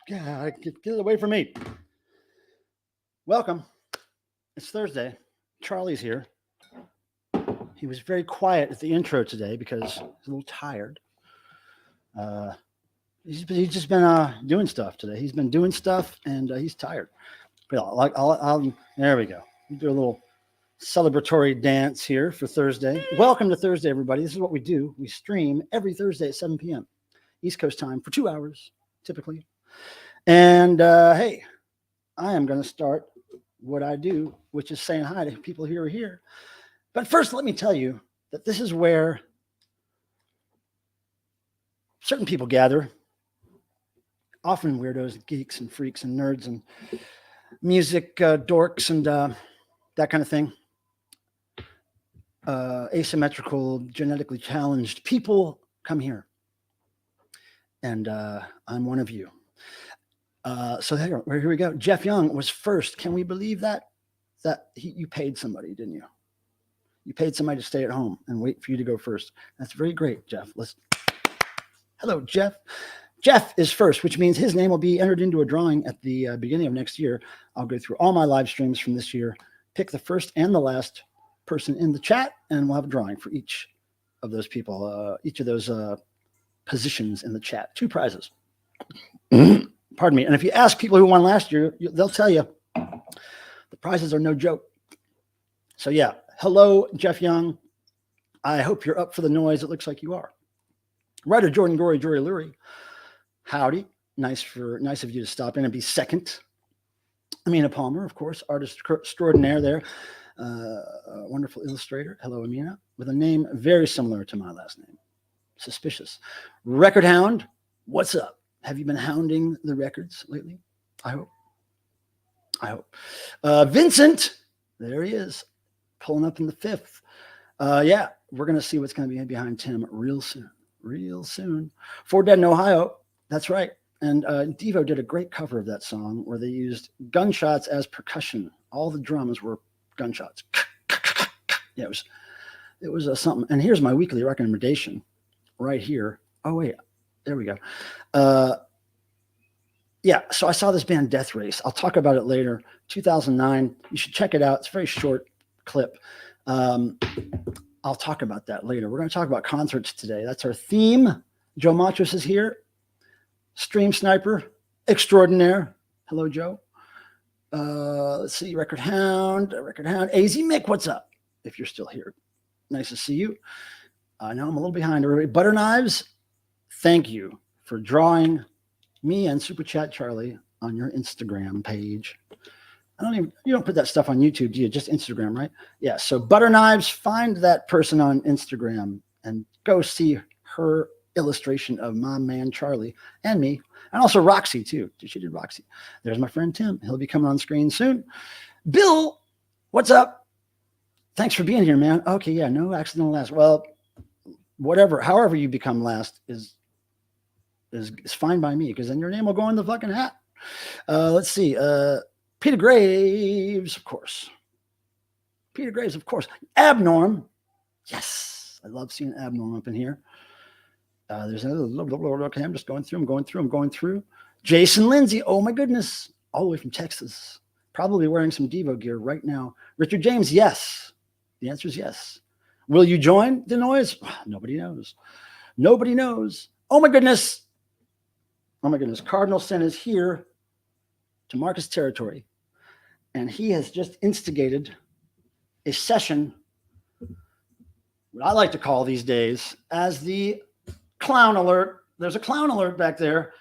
God, get it away from me. Welcome. It's Thursday. Charlie's here. He was very quiet at the intro today because he's a little tired. He's just been doing stuff today. He's been doing stuff and he's tired. But there we go. We do a little celebratory dance here for Thursday. Welcome to Thursday, everybody. This is what we do. We stream every Thursday at 7 p.m. East Coast time for 2 hours, typically. And hey, I am going to start what I do, which is saying hi to people who are here. But first, let me tell you that this is where certain people gather, often weirdos, geeks and freaks and nerds and music dorks and that kind of thing. Asymmetrical, genetically challenged people come here. And I'm one of you. So here we go. Jeff Young was first. Can we believe that? You paid somebody, didn't you? You paid somebody to stay at home and wait for you to go first. That's very great, Jeff. Hello, Jeff. Jeff is first, which means his name will be entered into a drawing at the beginning of next year. I'll go through all my live streams from this year, pick the first and the last person in the chat, and we'll have a drawing for each of those people, each of those positions in the chat. 2 prizes. Pardon me. And if you ask people who won last year, they'll tell you the prizes are no joke. So yeah, hello, Jeff Young. I hope you're up for the noise. It looks like you are. Writer Jordan Jory Lurie. Howdy. Nice of you to stop in and be second. Amina Palmer, of course, artist extraordinaire there. A wonderful illustrator. Hello, Amina. With a name very similar to my last name. Suspicious. Record Hound. What's up? Have you been hounding the records lately? I hope. Vincent. There he is. Pulling up in the 5th. Yeah, we're going to see what's going to be behind Tim real soon. For Dead in Ohio. That's right. And Devo did a great cover of that song where they used gunshots as percussion. All the drums were gunshots. Yeah, it was It was something. And here's my weekly recommendation right here. Oh, wait. There we go. Yeah, so I saw this band Death Race. I'll talk about it later. 2009. You should check it out. It's a very short clip. I'll talk about that later. We're going to talk about concerts today. That's our theme. Joe Matros is here. Stream Sniper extraordinaire. Hello, Joe. Let's see. Record Hound. AZ Mick, what's up? If you're still here. Nice to see you. I know I'm a little behind everybody. Butter Knives, thank you for drawing me and Super Chat Charlie on your Instagram page. You don't put that stuff on YouTube, do you? Just Instagram, right? Yeah. So Butter Knives, find that person on Instagram and go see her illustration of my man Charlie and me, and also Roxy too. She did Roxy. There's my friend Tim. He'll be coming on screen soon. Bill, what's up? Thanks for being here, man. Okay, yeah, no accidental last. Well, whatever, however you become last is fine by me, because then your name will go in the fucking hat. Let's see. Peter Graves, of course. Abnorm. Yes. I love seeing Abnorm up in here. There's another. Okay, I'm just going through. Jason Lindsay. Oh, my goodness. All the way from Texas. Probably wearing some Devo gear right now. Richard James. Yes. The answer is yes. Will you join the noise? Nobody knows. Oh, my goodness. Cardinal Sin is here to mark his territory. And he has just instigated a session, what I like to call these days as the clown alert. There's a clown alert back there.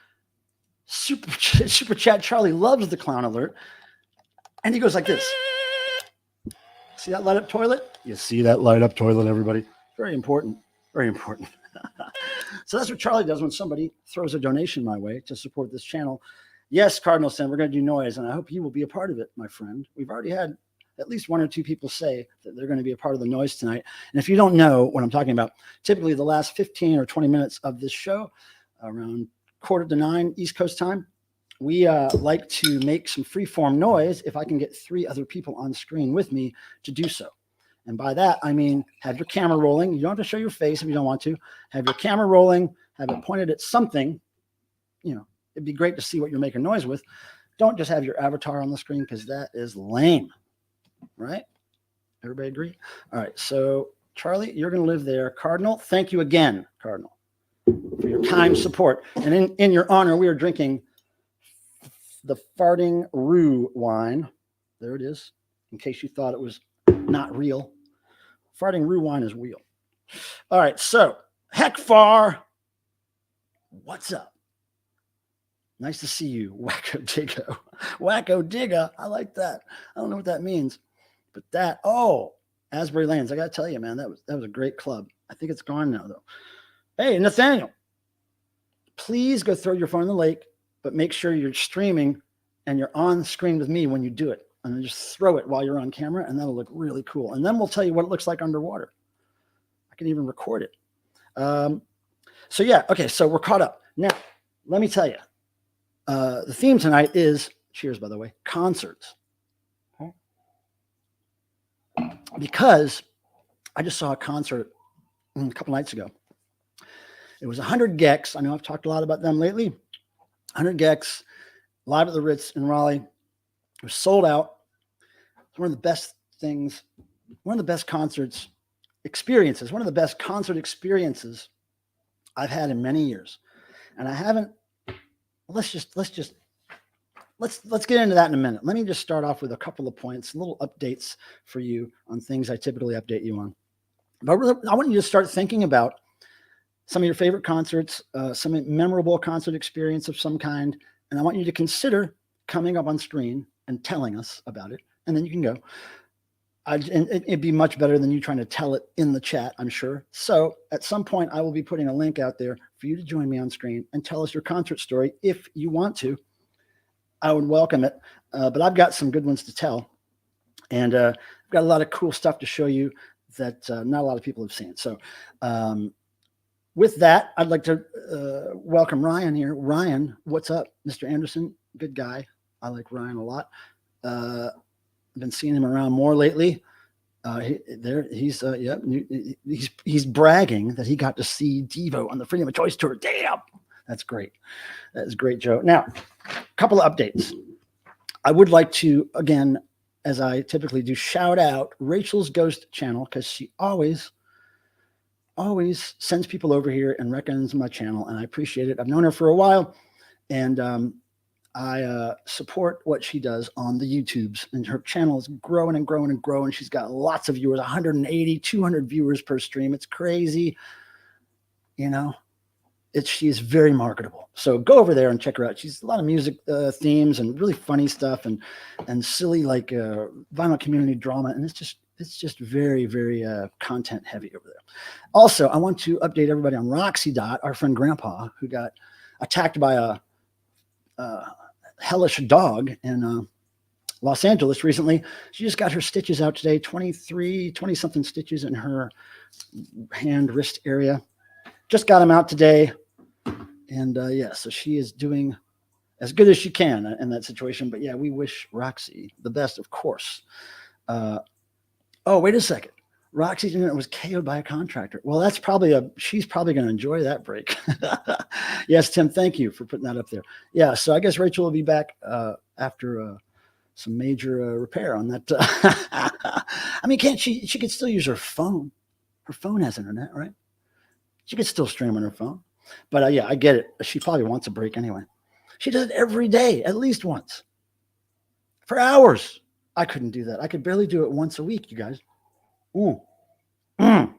Super Chat Charlie loves the clown alert. And he goes like this. See that light up toilet? You see that light up toilet, everybody? Very important. So that's what Charlie does when somebody throws a donation my way to support this channel. Yes, Cardinal Sin, we're going to do noise, and I hope you will be a part of it, my friend. We've already had at least one or two people say that they're going to be a part of the noise tonight. And if you don't know what I'm talking about, typically the last 15 or 20 minutes of this show, around 8:45 East Coast time, we like to make some freeform noise if I can get 3 other people on screen with me to do so. And by that, I mean, have your camera rolling. You don't have to show your face if you don't want to. Have your camera rolling, have it pointed at something. It'd be great to see what you're making noise with. Don't just have your avatar on the screen, because that is lame, right? Everybody agree? All right, so Charlie, you're going to live there. Cardinal, thank you again, Cardinal, for your kind support. And in your honor, we are drinking the Farting Rue wine. There it is, in case you thought it was not real. Farting Rue wine is real. All right, so Heckfar, what's up? Nice to see you, Wacko Digga. I like that. I don't know what that means, but Asbury Lanes. I got to tell you, man, that was a great club. I think it's gone now, though. Hey, Nathaniel, please go throw your phone in the lake, but make sure you're streaming and you're on screen with me when you do it. And then just throw it while you're on camera, and that'll look really cool. And then we'll tell you what it looks like underwater. I can even record it. So we're caught up. Now, let me tell you. The theme tonight is, cheers, by the way, concerts. Okay. Because I just saw a concert a couple nights ago. It was 100 Gex. I know I've talked a lot about them lately. 100 Gex, live at the Ritz in Raleigh. It was sold out. It's one of the best things, one of the best concert experiences I've had in many years. And I haven't. Let's get into that in a minute. Let me just start off with a couple of points, little updates for you on things I typically update you on. But I want you to start thinking about some of your favorite concerts, some memorable concert experience of some kind, and I want you to consider coming up on screen and telling us about it, and then you can go. And it'd be much better than you trying to tell it in the chat, I'm sure. So at some point, I will be putting a link out there for you to join me on screen and tell us your concert story if you want to. I would welcome it, but I've got some good ones to tell. And I've got a lot of cool stuff to show you that not a lot of people have seen. So with that, I'd like to welcome Ryan here. Ryan, what's up? Mr. Anderson, good guy. I like Ryan a lot. I've been seeing him around more lately. He's bragging that he got to see Devo on the Freedom of Choice tour. Damn, that's great. That is great, Joe. Now, a couple of updates. I would like to, again, as I typically do, shout out Rachel's Ghost channel, because she always sends people over here and recommends my channel, and I appreciate it. I've known her for a while, and I support what she does on the YouTubes, and her channel is growing and growing and growing. She's got lots of viewers, 180, 200 viewers per stream. It's crazy. You know, she's very marketable. So go over there and check her out. She's a lot of music themes and really funny stuff and silly, like violent community drama. And it's just very, very content heavy over there. Also, I want to update everybody on Roxy Dot, our friend Grandpa, who got attacked by a hellish dog in Los Angeles recently. She just got her stitches out today, 20 something stitches in her hand, wrist area. Just got them out today. And so she is doing as good as she can in that situation. But yeah, we wish Roxy the best, of course. Wait a second. Roxy's unit was KO'd by a contractor. Well, she's probably going to enjoy that break. Yes, Tim, thank you for putting that up there. Yeah, so I guess Rachel will be back after some major repair on that. I mean, she could still use her phone. Her phone has internet, right? She could still stream on her phone. But yeah, I get it. She probably wants a break anyway. She does it every day, at least once. For hours. I couldn't do that. I could barely do it once a week, you guys. Ooh. All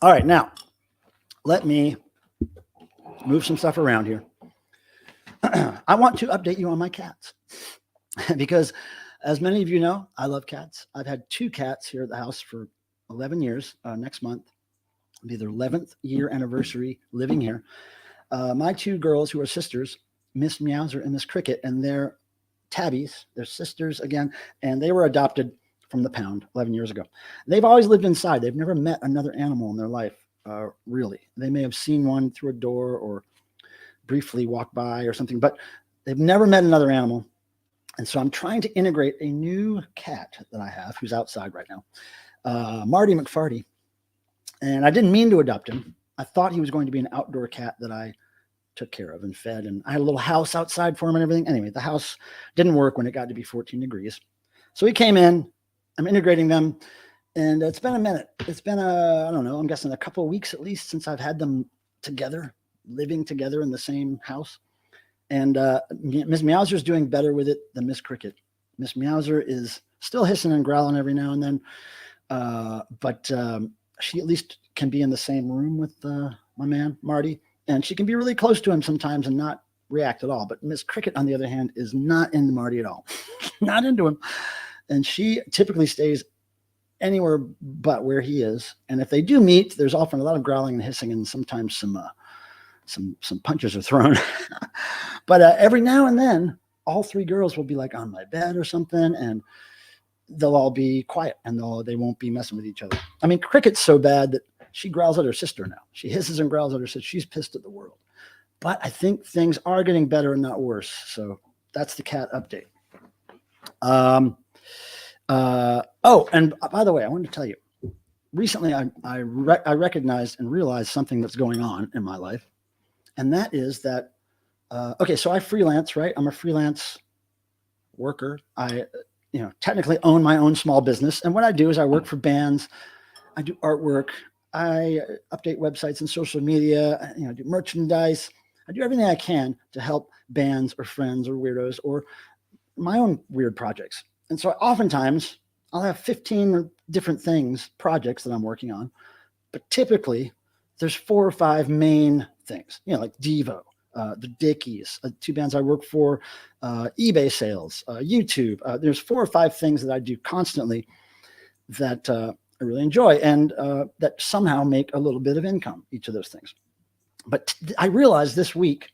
right, now let me move some stuff around here. I want to update you on my cats because, as many of you know, I love cats. I've had 2 cats here at the house for 11 years. Next month will be their 11th year anniversary living here. My 2 girls, who are sisters, Miss Meowser and Miss Cricket, and they're tabbies. They're sisters again, and they were adopted from the pound 11 years ago. They've always lived inside. They've never met another animal in their life, really. They may have seen one through a door or briefly walked by or something, but they've never met another animal. And so I'm trying to integrate a new cat that I have who's outside right now, Marty McFarty. And I didn't mean to adopt him. I thought he was going to be an outdoor cat that I took care of and fed. And I had a little house outside for him and everything. Anyway, the house didn't work when it got to be 14 degrees. So he came in. I'm integrating them. And it's been a minute. It's been, I don't know, I'm guessing a couple of weeks at least since I've had them together, living together in the same house. And Miss Meowser doing better with it than Miss Cricket. Miss Meowser is still hissing and growling every now and then. But she at least can be in the same room with my man, Marty. And she can be really close to him sometimes and not react at all. But Miss Cricket, on the other hand, is not into Marty at all. Not into him. And she typically stays anywhere but where he is. And if they do meet, there's often a lot of growling and hissing, and sometimes some punches are thrown. But every now and then, all 3 girls will be like on my bed or something, and they'll all be quiet, and they won't be messing with each other. I mean, Cricket's so bad that she growls at her sister now. She hisses and growls at her sister. She's pissed at the world. But I think things are getting better and not worse. So that's the cat update. And by the way, I wanted to tell you, recently I recognized and realized something that's going on in my life. And that is that, so I freelance, right? I'm a freelance worker. I, technically own my own small business. And what I do is I work for bands. I do artwork. I update websites and social media, do merchandise. I do everything I can to help bands or friends or weirdos or my own weird projects. And so oftentimes I'll have 15 different projects that I'm working on, but typically there's 4 or 5 main things, like Devo, the Dickies, 2 bands I work for, eBay sales, YouTube. There's 4 or 5 things that I do constantly that I really enjoy and that somehow make a little bit of income, each of those things. But I realized this week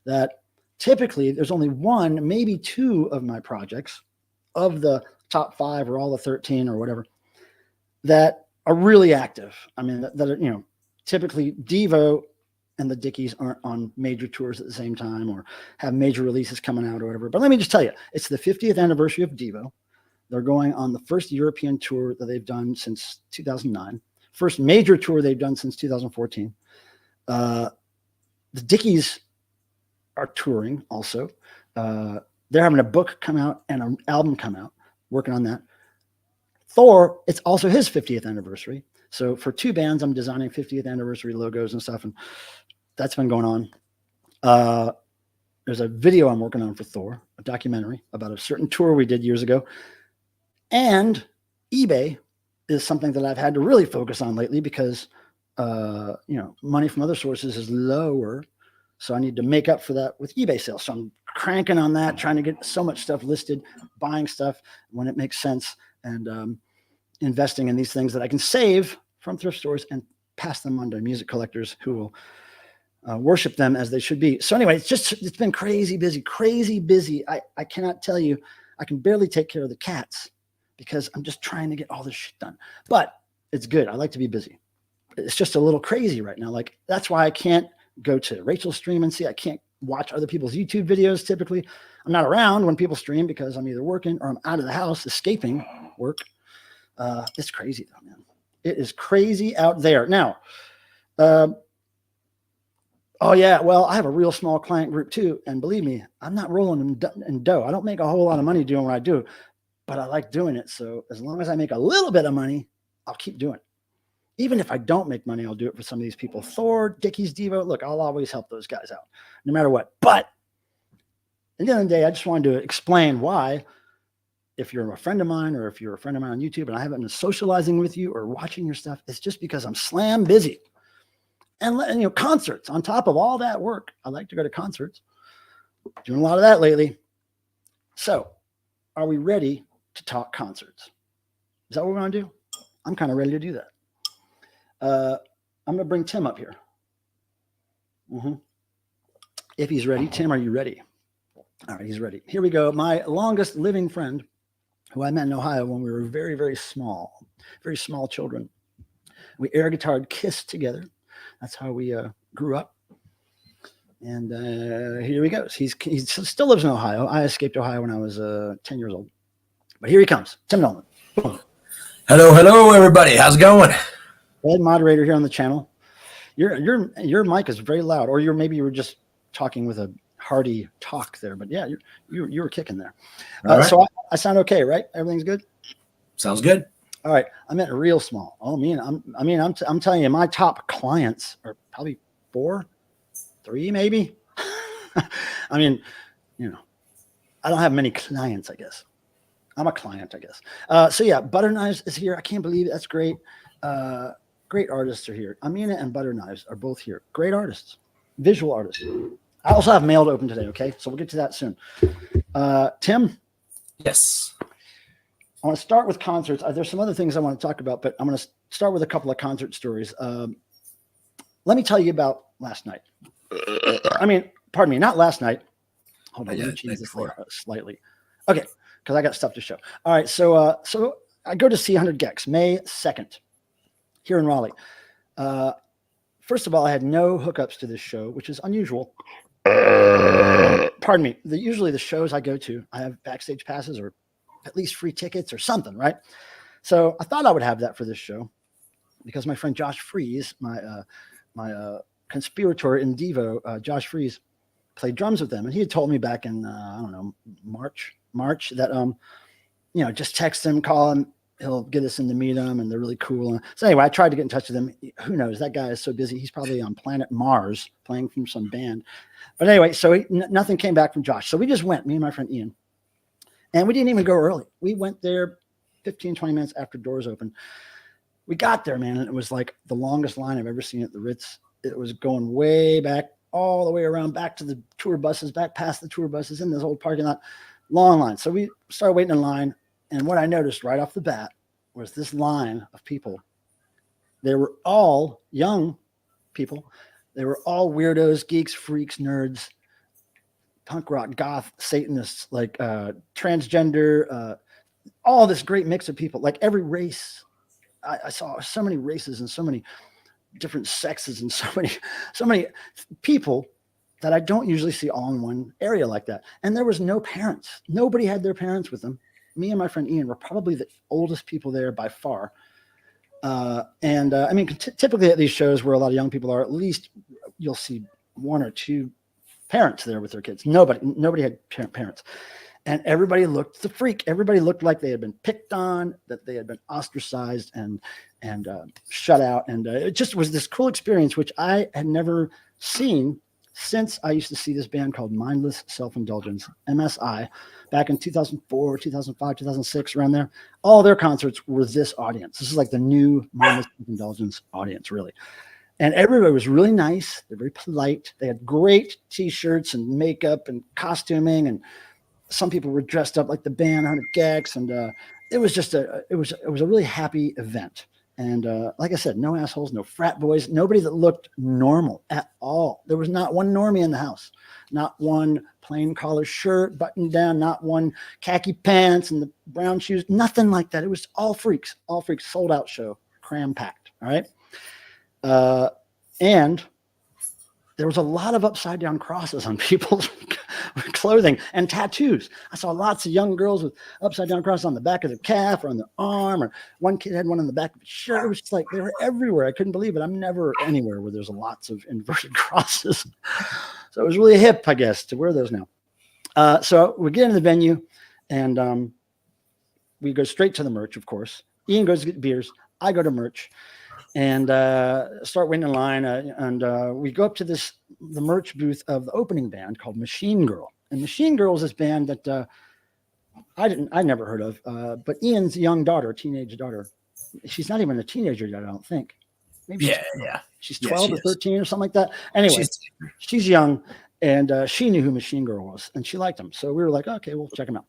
that typically there's only 1, maybe 2 of my projects of the top 5 or all the 13 or whatever that are really active. I mean, that are, typically Devo and the Dickies aren't on major tours at the same time or have major releases coming out or whatever. But let me just tell you, it's the 50th anniversary of Devo. They're going on the first European tour that they've done since 2009, first major tour they've done since 2014. The Dickies are touring also. They're having a book come out and an album come out, working on that. Thor, it's also his 50th anniversary. So for two bands, I'm designing 50th anniversary logos and stuff, and that's been going on. There's a video I'm working on for Thor, a documentary about a certain tour we did years ago. And eBay is something that I've had to really focus on lately because, money from other sources is lower. So I need to make up for that with eBay sales. So I'm cranking on that, trying to get so much stuff listed, buying stuff when it makes sense, and investing in these things that I can save from thrift stores and pass them on to music collectors who will worship them as they should be. So anyway, it's been crazy busy. I cannot tell you, I can barely take care of the cats because I'm just trying to get all this shit done. But it's good. I like to be busy. It's just a little crazy right now. Like, that's why I can't go to Rachel's stream and see. I can't watch other people's YouTube videos. Typically, I'm not around when people stream because I'm either working or I'm out of the house escaping work. It's crazy though, man. It is crazy out there. Now, oh yeah, well, I have a real small client group too. And believe me, I'm not rolling in dough. I don't make a whole lot of money doing what I do, but I like doing it. So as long as I make a little bit of money, I'll keep doing it. Even if I don't make money, I'll do it for some of these people. Thor, Dickies, Devo. Look, I'll always help those guys out, no matter what. But at the end of the day, I just wanted to explain why, if you're a friend of mine or if you're a friend of mine on YouTube and I haven't been socializing with you or watching your stuff, it's just because I'm slam busy. And concerts on top of all that work. I like to go to concerts. Doing a lot of that lately. So, are we ready to talk concerts? Is that what we're going to do? I'm kind of ready to do that. I'm going to bring Tim up here. If he's ready. Tim, are you ready? All right, he's ready. Here we go. My longest living friend, who I met in Ohio when we were very, very small children. We air guitared Kiss together. That's how we grew up. And here he goes. He still lives in Ohio. I escaped Ohio when I was 10 years old. But here he comes. Tim Nolan. Hello, everybody. How's it going? Head moderator here on the channel. Your mic is very loud, or maybe you were just talking with a hearty talk there. But yeah, you were kicking there. Right. So I sound okay, right? Everything's good. Sounds good. All right, I meant real small. Oh man, I'm telling you, my top clients are probably 4, 3 maybe. I mean, I don't have many clients, I guess. I'm a client, I guess. So yeah, Butter Knives is here. I can't believe it. That's great. Great artists are here. Amina and Butter Knives are both here. Great artists, visual artists. I also have mail to open today. Okay, so we'll get to that soon. Tim. Yes. I want to start with concerts. There's some other things I want to talk about, but I'm going to start with a couple of concert stories. Let me tell you about last night. Pardon me, not last night. Hold on, let me change this slightly. Okay, because I got stuff to show. All right, so I go to see 100 Gex May 2nd here in Raleigh. First of all, I had no hookups to this show, which is unusual. Pardon me. Usually the shows I go to, I have backstage passes or at least free tickets or something, right? So I thought I would have that for this show because my friend Josh Freeze, my conspirator in Devo, Josh Freeze, played drums with them, and he had told me back in March that just text him, call him, he'll get us in to meet him, and they're really cool. So anyway, I tried to get in touch with him. Who knows? That guy is so busy. He's probably on planet Mars playing from some band. But anyway, so nothing came back from Josh. So we just went, me and my friend Ian. And we didn't even go early. We went there 15, 20 minutes after doors opened. We got there, man, and it was like the longest line I've ever seen at the Ritz. It was going way back, all the way around, back to the tour buses, back past the tour buses, in this old parking lot. Long line. So we started waiting in line. And what I noticed right off the bat was this line of people. They were all young people. They were all weirdos, geeks, freaks, nerds, punk rock, goth, Satanists, like transgender, all this great mix of people, like every race. I saw so many races and so many different sexes and so many people that I don't usually see all in one area like that. And there was no parents. Nobody had their parents with them. me and my friend Ian were probably the oldest people there by far. I mean, typically at these shows where a lot of young people are, at least you'll see one or two parents there with their kids. Nobody had parents. And everybody looked the freak. Everybody looked like they had been picked on, that they had been ostracized and shut out. And it just was this cool experience, which I had never seen since I used to see this band called Mindless Self-Indulgence, MSI, back in 2004, 2005, 2006, around there. All their concerts were this audience. This is like the new Mindless Self-Indulgence audience, really. And everybody was really nice. They're very polite. They had great T-shirts and makeup and costuming, and some people were dressed up like the band 100 Gex, and it was just a really happy event. And like I said, no assholes, no frat boys, nobody that looked normal at all. There was not one normie in the house, not one plain collar shirt buttoned down, not one khaki pants and the brown shoes, nothing like that. It was all freaks, sold out show, cram packed. All right. And there was a lot of upside down crosses on people's clothing and tattoos. I saw lots of young girls with upside down crosses on the back of their calf or on their arm, or one kid had one on the back of his shirt. It was just like they were everywhere. I couldn't believe it. I'm never anywhere where there's lots of inverted crosses. So it was really hip, I guess, to wear those now. So we get into the venue, and we go straight to the merch, of course. Ian goes to get beers. I go to merch. And start waiting in line, and we go up to the merch booth of the opening band called Machine Girl. And Machine Girl is this band that I never heard of, but Ian's young daughter, teenage daughter, she's not even a teenager yet, I don't think. Maybe she's 12 or 13 or something like that. Anyway, she's young, and she knew who Machine Girl was, and she liked them. So we were like, okay, we'll check them out.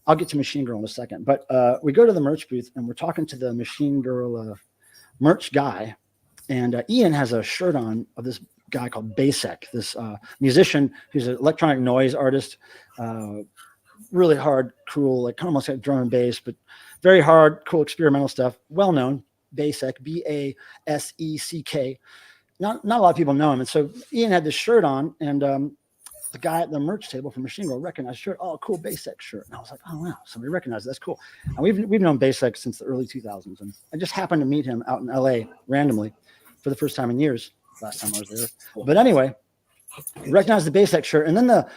I'll get to Machine Girl in a second, but we go to the merch booth, and we're talking to the Machine Girl merch guy, and Ian has a shirt on of this guy called Basek, this musician who's an electronic noise artist, really hard, cool, like almost like drum and bass, but very hard, cool experimental stuff. Well known, Basek, B-A-S-E-C-K. Not a lot of people know him, and so Ian had this shirt on, and the guy at the merch table from Machine Girl recognized shirt. Oh, cool Basek shirt. And I was like, oh wow, somebody recognized it. That's cool. And we've known Basek since the early 2000s, and I just happened to meet him out in LA randomly for the first time in years. Last time I was there. But anyway, I recognized the Basek shirt, and then the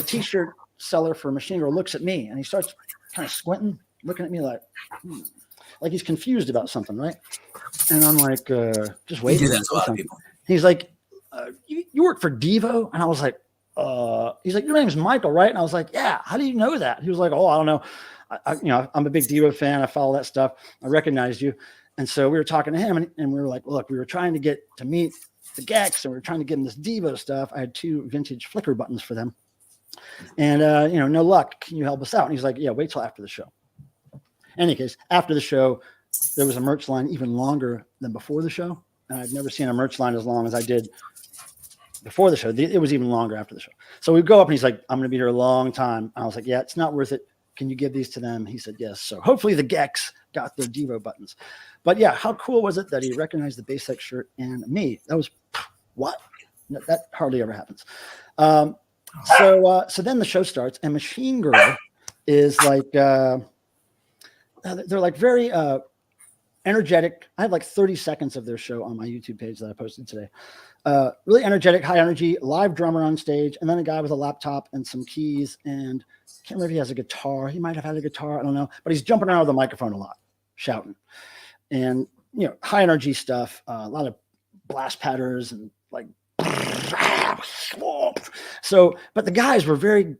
t-shirt seller for Machine Girl looks at me, and he starts kind of squinting, looking at me like he's confused about something, right? And I'm like, just wait. You do that to a lot of people. He's like, you work for Devo? And I was like, he's like, your name's Michael, right? And I was like, yeah. How do you know that? He was like, oh, I don't know. I'm a big Devo fan. I follow that stuff. I recognized you. And so we were talking to him, and we were like, look, we were trying to get to meet the Gex, and we were trying to give him this Devo stuff. I had 2 vintage Flickr buttons for them, and no luck. Can you help us out? And he's like, yeah, wait till after the show. In any case, after the show, there was a merch line even longer than before the show, and I'd never seen a merch line as long as I did before the show. It was even longer after the show. So we go up, and he's like, I'm going to be here a long time. I was like, yeah, it's not worth it. Can you give these to them? He said, yes. So hopefully the Gex got their Devo buttons. But yeah, how cool was it that he recognized the Basek shirt and me? That was what? That hardly ever happens. So then the show starts, and Machine Girl is like, they're like very energetic. I have like 30 seconds of their show on my YouTube page that I posted today. Really energetic, high energy, live drummer on stage, and then a guy with a laptop and some keys, and I can't remember if he has a guitar. He might have had a guitar. I don't know, but he's jumping around with a microphone a lot, shouting, and high energy stuff. A lot of blast patterns and like. So, but the guys were very.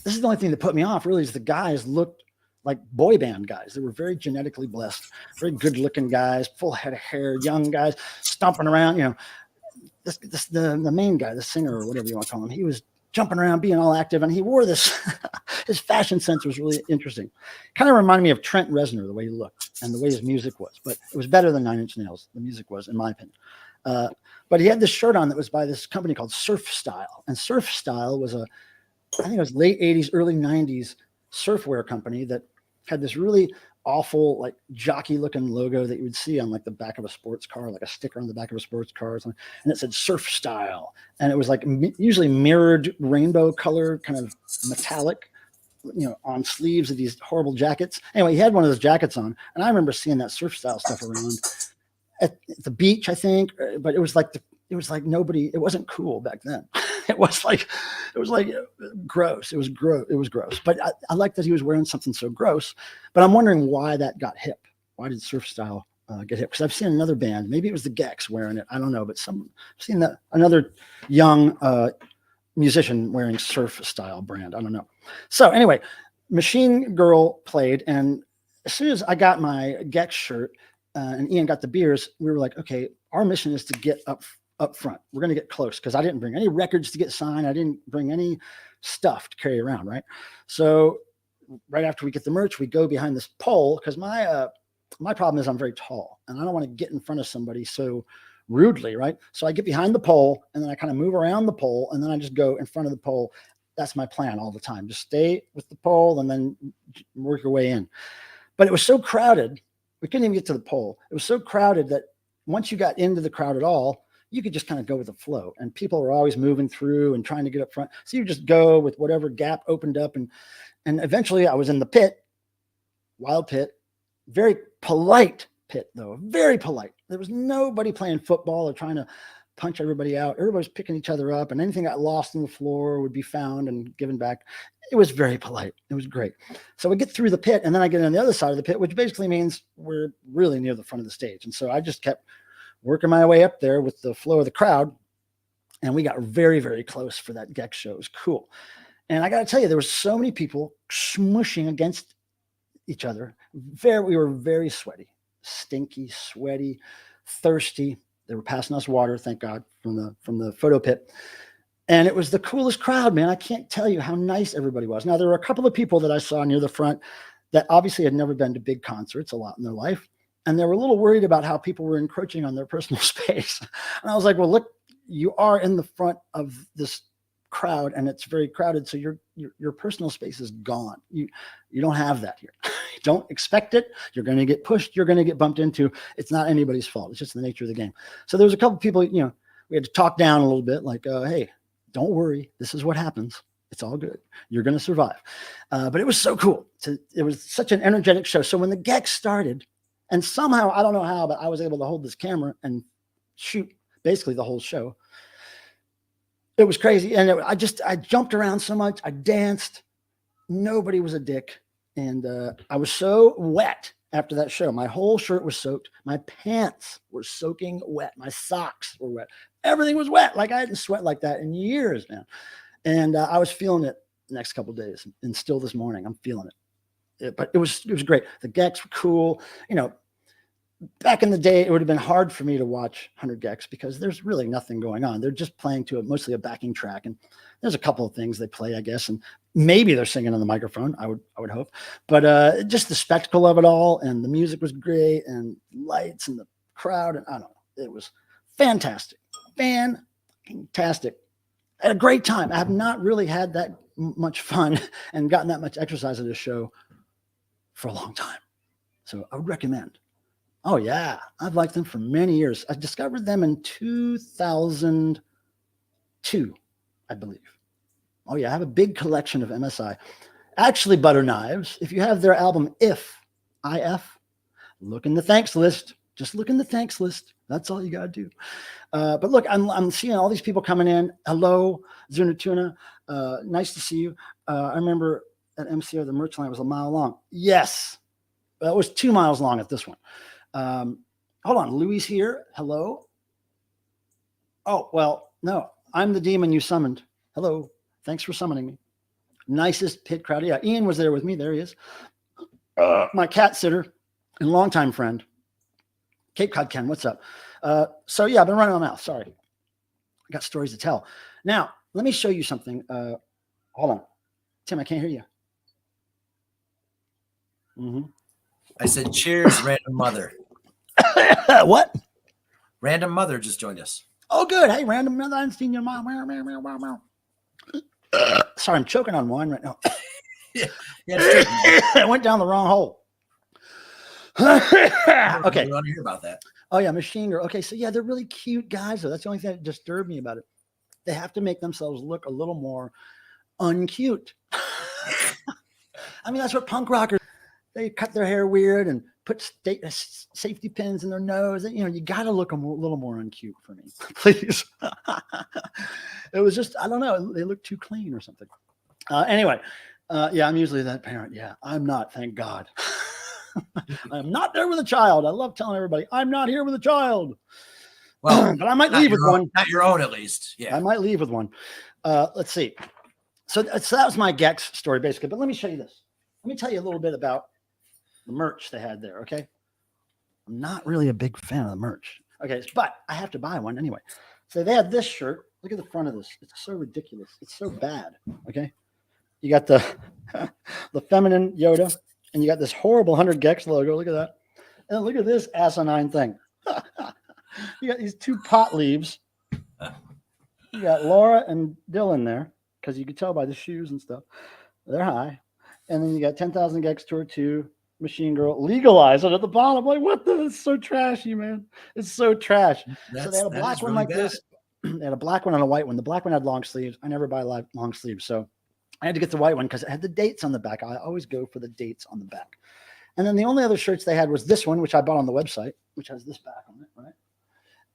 This is the only thing that put me off. Really, is the guys looked like boy band guys. They were very genetically blessed, very good looking guys, full head of hair, young guys stomping around. The main guy, the singer or whatever you want to call him, he was jumping around, being all active, and he wore this. His fashion sense was really interesting. Kind of reminded me of Trent Reznor, the way he looked and the way his music was. But it was better than 9 Inch Nails. The music was, in my opinion. But he had this shirt on that was by this company called Surf Style, and Surf Style was I think it was late 80s, early 90s surfwear company that had this really awful, like jockey looking logo that you would see on like the back of a sports car, like a sticker on the back of a sports car or something. And it said Surf Style. And it was like usually mirrored rainbow color, kind of metallic on sleeves of these horrible jackets. Anyway, he had one of those jackets on, and I remember seeing that surf style stuff around at the beach, I think. But it was like nobody. It wasn't cool back then. it was like gross. It was gross. It was gross. But I like that he was wearing something so gross. But I'm wondering why that got hip. Why did surf style get hip? Because I've seen another band. Maybe it was the Gex wearing it. I don't know. But I've seen another young musician wearing surf style brand. I don't know. So anyway, Machine Girl played, and as soon as I got my Gex shirt and Ian got the beers, we were like, okay, our mission is to get up front. We're going to get close, because I didn't bring any records to get signed. I didn't bring any stuff to carry around, right? So right after we get the merch, we go behind this pole, because my problem is I'm very tall, and I don't want to get in front of somebody so rudely, right? So I get behind the pole, and then I kind of move around the pole, and then I just go in front of the pole. That's my plan all the time. Just stay with the pole and then work your way in. But it was so crowded, we couldn't even get to the pole. It was so crowded that once you got into the crowd at all, you could just kind of go with the flow. And people were always moving through and trying to get up front. So you just go with whatever gap opened up. And eventually I was in the pit, wild pit, very polite pit though, very polite. There was nobody playing football or trying to punch everybody out. Everybody's picking each other up, and anything that got lost on the floor would be found and given back. It was very polite. It was great. So we get through the pit, and then I get on the other side of the pit, which basically means we're really near the front of the stage. And so I just kept working my way up there with the flow of the crowd, and we got very, very close for that Gex show. It was cool. And I got to tell you, there were so many people smushing against each other. We were very sweaty, stinky, sweaty, thirsty. They were passing us water, thank God, from the photo pit. And it was the coolest crowd, man. I can't tell you how nice everybody was. Now, there were a couple of people that I saw near the front that obviously had never been to big concerts a lot in their life. And they were a little worried about how people were encroaching on their personal space. And I was like, well, look, you are in the front of this crowd, and it's very crowded. So your personal space is gone. You don't have that here. Don't expect it. You're going to get pushed. You're going to get bumped into. It's not anybody's fault. It's just the nature of the game. So there was a couple people, we had to talk down a little bit, like, hey, don't worry. This is what happens. It's all good. You're going to survive. But it was so cool. It was such an energetic show. So when the Gex started, and somehow, I don't know how, but I was able to hold this camera and shoot basically the whole show. It was crazy. And I jumped around so much. I danced. Nobody was a dick. And I was so wet after that show. My whole shirt was soaked. My pants were soaking wet. My socks were wet. Everything was wet. Like I hadn't sweat like that in years, man. And I was feeling it the next couple of days. And still this morning, I'm feeling it. But it was great. The Gex were cool. Back in the day, it would have been hard for me to watch 100 Gex because there's really nothing going on. They're just playing to mostly a backing track. And there's a couple of things they play, I guess. And maybe they're singing on the microphone. I would hope. But just the spectacle of it all, and the music was great, and lights and the crowd. And I don't know. It was fantastic. Fantastic. I had a great time. I have not really had that much fun and gotten that much exercise at a show for a long time. So I would recommend. Oh, yeah. I've liked them for many years. I discovered them in 2002, I believe. Oh, yeah. I have a big collection of MSI. Actually, Butter Knives, if you have their album IF, look in the thanks list. Just look in the thanks list. That's all you got to do. But look, I'm seeing all these people coming in. Hello, Zunatuna. Nice to see you. I remember at MCO, the merch line was a mile long. Yes. It was 2 miles long at this one. Hold on. Louis here. Hello. Oh, well, no, I'm the demon you summoned. Hello. Thanks for summoning me. Nicest pit crowd. Yeah. Ian was there with me. There he is. My cat sitter and longtime friend. Cape Cod Ken. What's up? So yeah, I've been running my mouth. Sorry. I got stories to tell. Now, let me show you something. Hold on. Tim, I can't hear you. Mm-hmm. I said, cheers, random mother. What? Random mother just joined us. Oh, good. Hey, random mother. I haven't seen your mom. Sorry, I'm choking on wine right now. Yeah, I went down the wrong hole. Okay. You want to hear about that? Oh, yeah, Machine Girl. Okay, so yeah, they're really cute guys, though. That's the only thing that disturbed me about it. They have to make themselves look a little more uncute. I mean, that's what punk rockers, they cut their hair weird and put safety pins in their nose. You know, you got to look a little more uncute for me, please. It was just, I don't know. They look too clean or something. Anyway, yeah, I'm usually that parent. Yeah, I'm not, thank God. I'm not there with a child. I love telling everybody, I'm not here with a child. Well, but I might leave with one. Not your own, at least. Yeah. I might leave with one. Let's see. So that was my Gex story, basically. But let me show you this. Let me tell you a little bit about the merch they had there, okay? I'm not really a big fan of the merch. Okay, but I have to buy one anyway. So they had this shirt. Look at the front of this. It's so ridiculous. It's so bad, okay? You got the the feminine Yoda, and you got this horrible 100 Gex logo. Look at that. And look at this asinine thing. You got these two pot leaves. You got Laura and Dylan there, because you could tell by the shoes and stuff. They're high. And then you got 10,000 Gex Tour 2, Machine Girl, Legalize it at the bottom. Like, what the? It's so trashy, man. It's so trash. So they had a black one like this. They had a black one and a white one. The black one had long sleeves. I never buy long sleeves. So I had to get the white one because it had the dates on the back. I always go for the dates on the back. And then the only other shirts they had was this one, which I bought on the website, which has this back on it, right?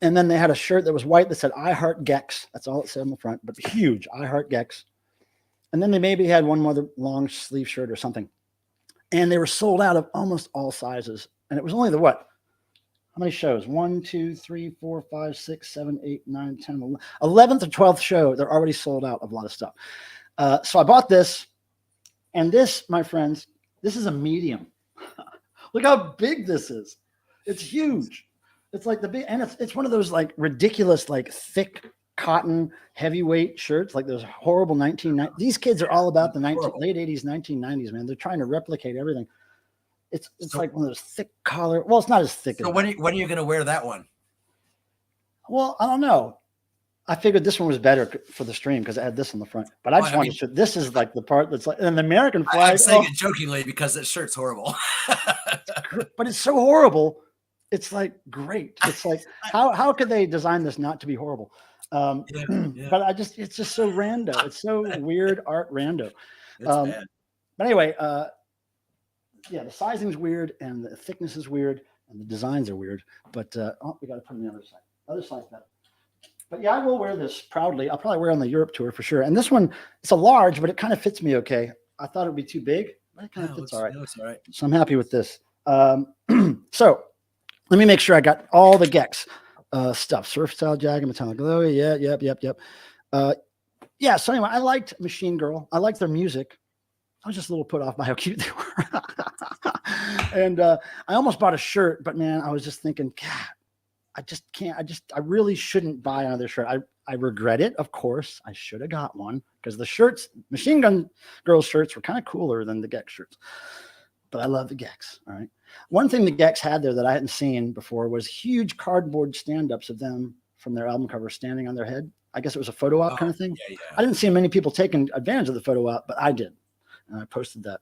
And then they had a shirt that was white that said I Heart Gex. That's all it said on the front, but huge, I Heart Gex. And then they maybe had one more long sleeve shirt or something. And they were sold out of almost all sizes. And it was only the what? How many shows? 1, 2, 3, 4, 5, 6, 7, 8, 9, 10, 11th or 12th show. They're already sold out of a lot of stuff. So I bought this. And this, my friends, this is a medium. Look how big this is. It's huge. It's like the big, and it's one of those like ridiculous, like thick cotton heavyweight shirts, like those horrible 1990s. These kids are all about the late 80s, 1990s, man. They're trying to replicate everything. It's so, like one of those thick collar. Well, it's not as thick. So when are you going to wear that one? Well, I don't know. I figured this one was better for the stream because it had this on the front. But I just wanted to. This is like the part that's like an American flag. I'm saying it jokingly because that shirt's horrible. But it's so horrible. It's like great. It's like how could they design this not to be horrible? But it's just so rando. It's so weird art rando. But anyway, yeah, the sizing's weird and the thickness is weird and the designs are weird. But we got to put it on the other side. Other side's better. But yeah, I will wear this proudly. I'll probably wear it on the Europe tour for sure. And this one, it's a large, but it kind of fits me okay. I thought it would be too big, but it kind of fits all right. All right. So I'm happy with this. So let me make sure I got all the Gex stuff. Surf Style Jag, Metallic Glow. Yeah, yep. Yeah, so anyway, I liked Machine Girl. I liked their music. I was just a little put off by how cute they were. And I almost bought a shirt, but man, I was just thinking, God, I just can't. I really shouldn't buy another shirt. I regret it, of course. I should have got one because the shirts, Machine Gun Girl shirts, were kind of cooler than the Gex shirts. But I love the Gex. All right. One thing the Gex had there that I hadn't seen before was huge cardboard stand-ups of them from their album cover standing on their head. I guess it was a photo op kind of thing. Yeah. I didn't see many people taking advantage of the photo op, but I did. And I posted that.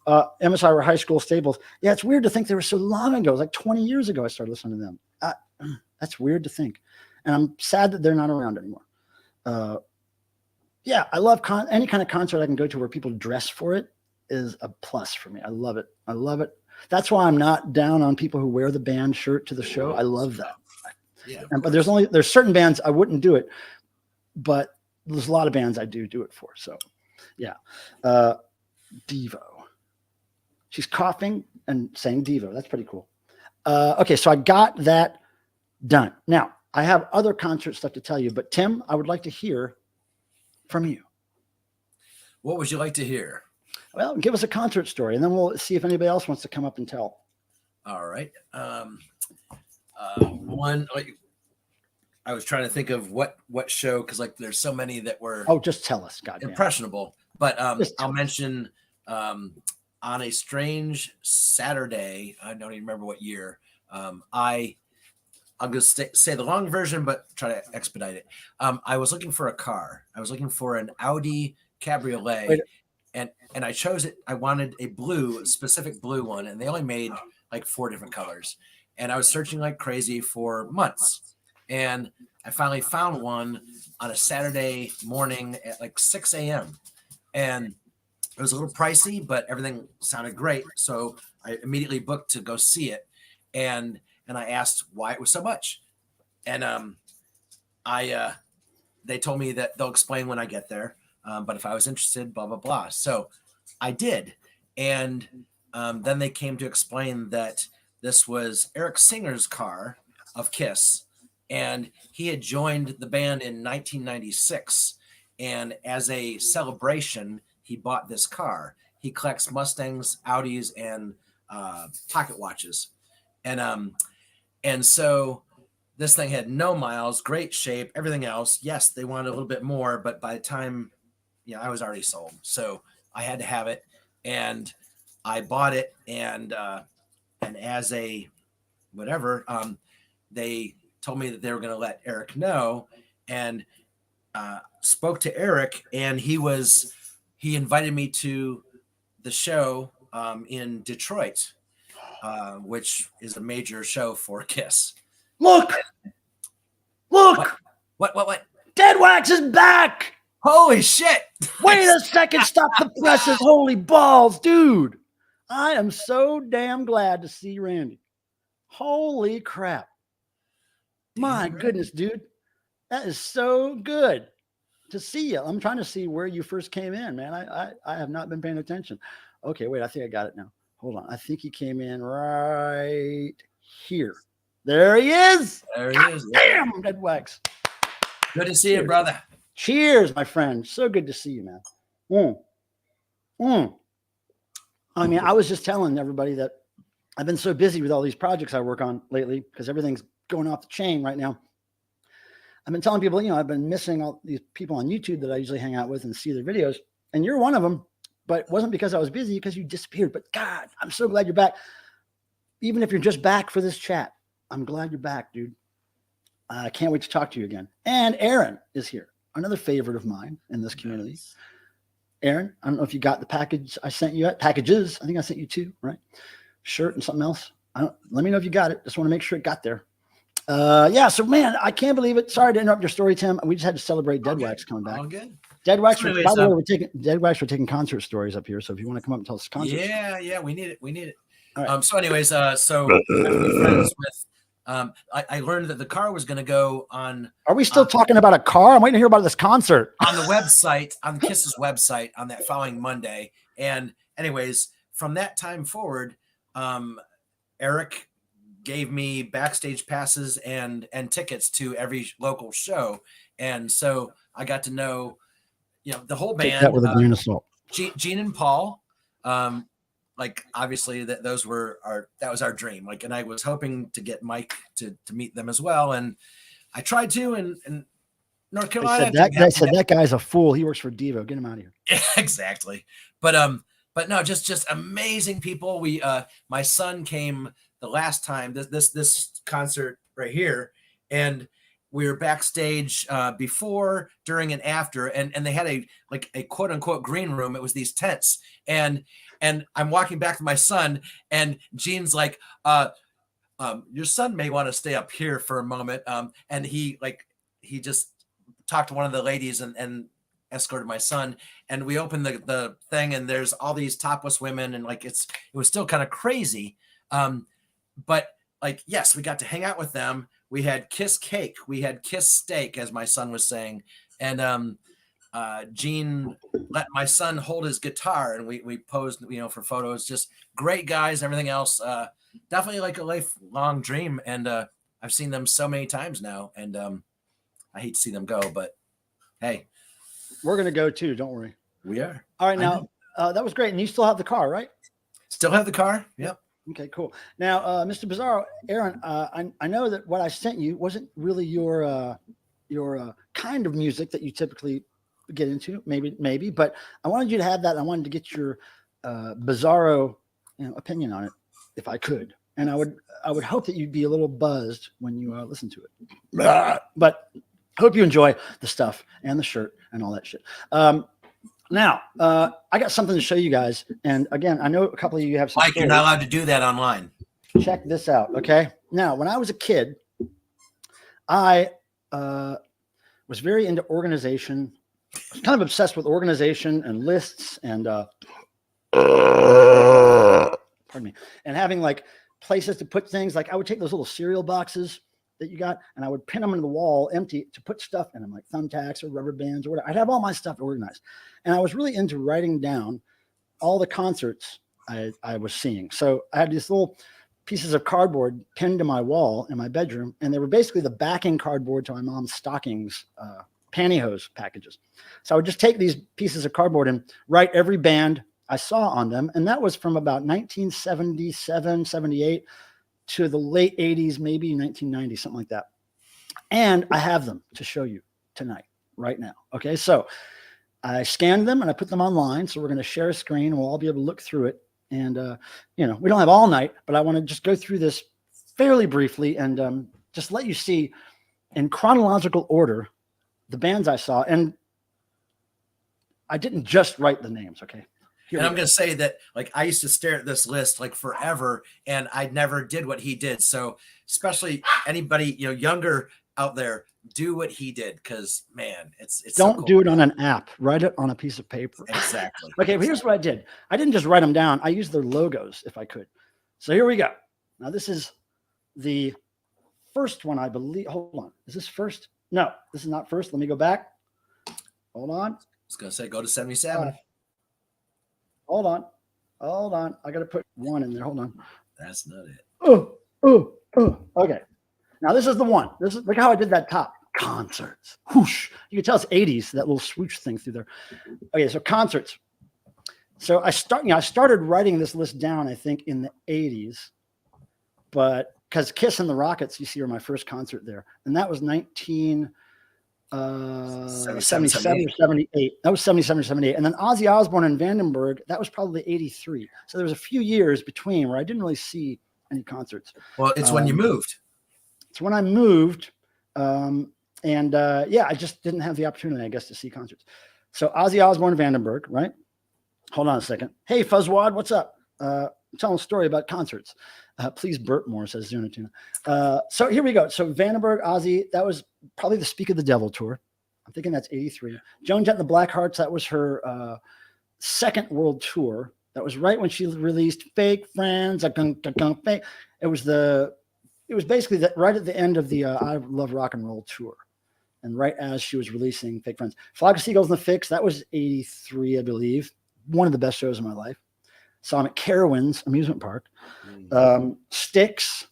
MSI were high school staples. Yeah, it's weird to think they were so long ago. It was like 20 years ago I started listening to them. That's weird to think. And I'm sad that they're not around anymore. Yeah, I love any kind of concert I can go to where people dress for it is a plus for me. I love it. I love it. That's why I'm not down on people who wear the band shirt to the show. I love that. Yeah. But there's certain bands I wouldn't do it, but there's a lot of bands I do it for. So yeah. Devo. She's coughing and saying Devo. That's pretty cool. Okay, so I got that done. Now, I have other concert stuff to tell you, but Tim, I would like to hear from you. What would you like to hear? Well, give us a concert story, and then we'll see if anybody else wants to come up and tell. All right. One, I was trying to think of what show, because like there's so many that were just tell us, goddamn. Impressionable. But I'll mention on a strange Saturday, I don't even remember what year. I'm going to say the long version, but try to expedite it. I was looking for a car. I was looking for an Audi Cabriolet. And I chose it. I wanted a specific blue one, and they only made like 4 different colors. And I was searching like crazy for months. And I finally found one on a Saturday morning at like 6 a.m. And It was a little pricey, but everything sounded great. So I immediately booked to go see it, and I asked why it was so much, and they told me that they'll explain when I get there. But if I was interested, blah blah blah. So I did, and then they came to explain that this was Eric Singer's car of Kiss, and he had joined the band in 1996, and as a celebration, he bought this car. He collects Mustangs, Audis, and pocket watches, and so this thing had no miles, great shape, everything else. Yes, they wanted a little bit more, but by the time, I was already sold, so I had to have it, and I bought it, and as a whatever, they told me that they were going to let Eric know, and spoke to Eric, and he invited me to the show in Detroit, which is a major show for Kiss. Look! What? Dead Wax is back! Holy shit! Wait a second, stop the presses. Holy balls, dude. I am so damn glad to see Randy. Holy crap. My goodness, dude. That is so good to see you. I'm trying to see where you first came in, man. I have not been paying attention. Okay, wait, I think I got it now. Hold on. I think he came in right here. There he is. There he is. Damn, Dead Wax. Good to see you, brother. Cheers, my friend. So good to see you, man. I mean, I was just telling everybody that I've been so busy with all these projects I work on lately because everything's going off the chain right now. I've been telling people, I've been missing all these people on YouTube that I usually hang out with and see their videos. And you're one of them, but it wasn't because I was busy, because you disappeared. But God, I'm so glad you're back. Even if you're just back for this chat, I'm glad you're back, dude. I can't wait to talk to you again. And Aaron is here, another favorite of mine in this community. Nice. Aaron, I don't know if you got the package I sent you. Packages. I think I sent you 2, right? Shirt and something else. Let me know if you got it. Just want to make sure it got there. So man, I can't believe it. Sorry to interrupt your story, Tim. We just had to celebrate Dead Wax coming back. All good. Dead Wax. By the way, we're taking concert stories up here. So if you want to come up and tell us concert. Yeah, we need it. All right. So anyways, so friends with. I learned that the car was going to go on. Are we still talking about a car? I'm waiting to hear about this concert on the website, on Kiss's website, on that following Monday. And anyways, from that time forward, Eric gave me backstage passes and tickets to every local show, and so I got to know, the whole band. Take that with a grain of salt. Gene and Paul. Like obviously that was our dream. Like, and I was hoping to get Mike to meet them as well. And I tried to, and North Carolina. They said that guy's a fool. He works for Devo. Get him out of here. Yeah, exactly. But no, just amazing people. We, my son came the last time, this concert right here. And we were backstage before, during, and after, and they had a quote unquote green room. It was these tents, and I'm walking back to my son, and Gene's like, your son may want to stay up here for a moment. And he just talked to one of the ladies and escorted my son, and we opened the thing, and there's all these topless women, and it was still kind of crazy. But yes, we got to hang out with them. We had Kiss cake. We had Kiss steak, as my son was saying. And Gene let my son hold his guitar, and we posed, for photos. Just great guys, everything else. Definitely a lifelong dream. And I've seen them so many times now, and I hate to see them go, but hey. We're going to go too. Don't worry. We are. All right. Now, that was great. And you still have the car, right? Still have the car. Yep. Okay, cool. Now, Mr. Bizarro, Aaron, I know that what I sent you wasn't really your kind of music that you typically get into, maybe, but I wanted you to have that. I wanted to get your Bizarro opinion on it, if I could, and I would hope that you'd be a little buzzed when you listen to it. But hope you enjoy the stuff and the shirt and all that shit. Now, I got something to show you guys. And again, I know a couple of you have some. Mike, you're not allowed to do that online. Check this out. Okay. Now, when I was a kid, I was very into organization was kind of obsessed with organization and lists and pardon me, and having like places to put things. Like I would take those little cereal boxes that you got, and I would pin them into the wall empty to put stuff in them, like thumbtacks or rubber bands or whatever. I'd have all my stuff organized. And I was really into writing down all the concerts I was seeing. So I had these little pieces of cardboard pinned to my wall in my bedroom, and they were basically the backing cardboard to my mom's stockings, pantyhose packages. So I would just take these pieces of cardboard and write every band I saw on them. And that was from about 1977, 78 to the late 80s, maybe 1990, something like that. And I have them to show you tonight, right now. Okay, so I scanned them and I put them online. So we're going to share a screen and we'll all be able to look through it. And, you know, we don't have all night, but I want to just go through this fairly briefly and just let you see in chronological order the bands I saw. And I didn't just write the names, okay? And I'm going to say that, like, I used to stare at this list like forever, and I never did what he did. So, especially anybody, you know, younger out there, do what he did, because man, it's don't so cool. do it on an app. Write it on a piece of paper. Exactly. Okay, here's what I did. I didn't just write them down. I used their logos if I could. So here we go. Now this is the first one, I believe. Hold on. Is this first? No, this is not first. Let me go back. Hold on. I was going to say go to 77. Hold on. I got to put one in there. Hold on. That's not it. Oh. Okay. Now this is the one. Look how I did that top. Concerts. Whoosh. You can tell it's 80s, that little swoosh thing through there. Okay, so concerts. So I started writing this list down, I think, in the 80s, but because Kiss and the Rockets, you see, are my first concert there. And that was 77 or 78. That was 77 or 78. And then Ozzy Osbourne and Vandenberg, that was probably 83. So there was a few years between where I didn't really see any concerts. Well, it's when you moved. It's when I moved. I just didn't have the opportunity, I guess, to see concerts. So Ozzy Osbourne, Vandenberg, right? Hold on a second. Hey, Fuzzwad, what's up? I'm telling a story about concerts. Please burp more, says Zunatuna. So here we go. So Vandenberg, Ozzy, that was probably the Speak of the Devil tour. I'm thinking that's 83. Joan Jett and the Blackhearts, that was her second world tour. That was right when she released Fake Friends. Fake. It was basically that right at the end of the I Love Rock and Roll tour. And right as she was releasing Fake Friends. Flock of Seagulls and the Fix, that was 83, I believe. One of the best shows of my life. Saw him at Carowinds Amusement Park. Styx,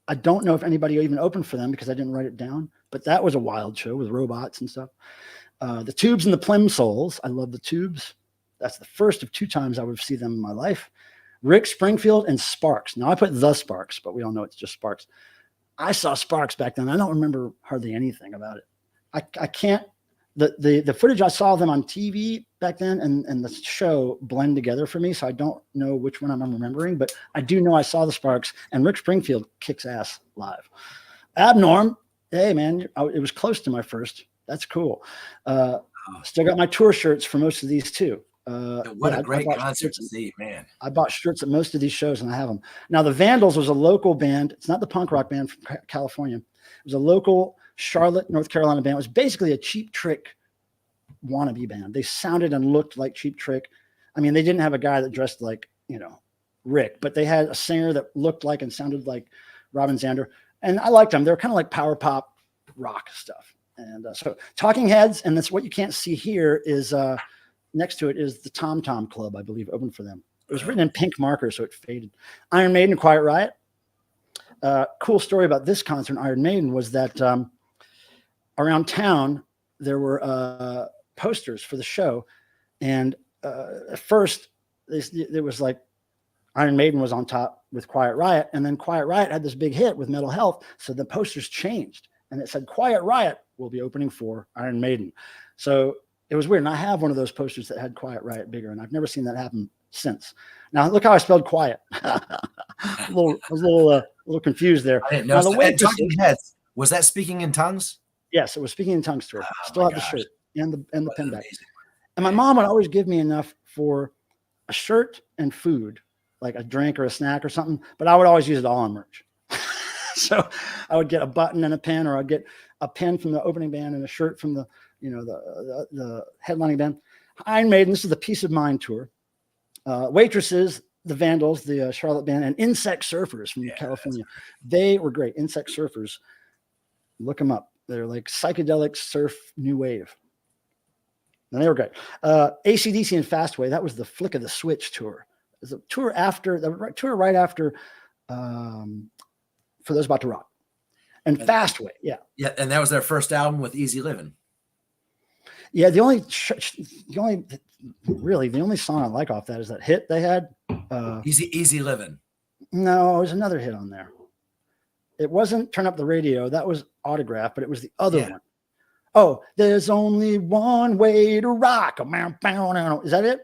I don't know if anybody even opened for them because I didn't write it down, but that was a wild show with robots and stuff. The Tubes and the Plimsolls, I love the Tubes. That's the first of 2 times I would see them in my life. Rick Springfield and Sparks. Now I put the Sparks, but we all know it's just Sparks. I saw Sparks back then. I don't remember hardly anything about it. I can't. The footage I saw of them on TV back then and the show blend together for me, so I don't know which one I'm remembering, but I do know I saw the Sparks, and Rick Springfield kicks ass live. Abnorm, hey man, it was close to my first. That's cool. Still got my tour shirts for most of these too. What a great concert to see, man. I bought shirts at most of these shows and I have them. Now the Vandals was a local band. It's not the punk rock band from California. It was a local Charlotte, North Carolina band. It was basically a Cheap Trick wannabe band. They sounded and looked like Cheap Trick. I mean, they didn't have a guy that dressed like, Rick, but they had a singer that looked like and sounded like Robin Zander. And I liked them. They were kind of like power pop rock stuff. And so Talking Heads, and that's what you can't see here is next to it is the Tom Tom Club, I believe, opened for them. It was written in pink marker, so it faded. Iron Maiden, Quiet Riot. Cool story about this concert, Iron Maiden, was that around town, there were posters for the show. And at first, there was like Iron Maiden was on top with Quiet Riot. And then Quiet Riot had this big hit with Metal Health. So the posters changed. And it said, Quiet Riot will be opening for Iron Maiden. So it was weird. And I have one of those posters that had Quiet Riot bigger. And I've never seen that happen since. Now, look how I spelled quiet. I was a little confused there. I didn't know. Talking Heads, was that Speaking in Tongues? Yes, it was Speaking in Tongues tour. Still have the shirt and the pin back. And my mom would always give me enough for a shirt and food, like a drink or a snack or something. But I would always use it all on merch. So I would get a button and a pin, or I'd get a pin from the opening band and a shirt from the, the headlining band. Iron Maiden, this is the Peace of Mind tour. Waitresses, the Vandals, the Charlotte band, and Insect Surfers from California. They were great. Insect Surfers. Look them up. They're like psychedelic surf new wave. And they were great. AC/DC and Fastway, that was the Flick of the Switch tour. It was a tour right after For Those About to Rock. And Fastway, yeah. Yeah, and that was their first album with Easy Living. Yeah, the only song I like off that is that hit they had. Easy Living. No, there's another hit on there. It wasn't Turn Up the Radio. That was Autograph, but it was the other one. Oh, there's only one way to rock. Is that it?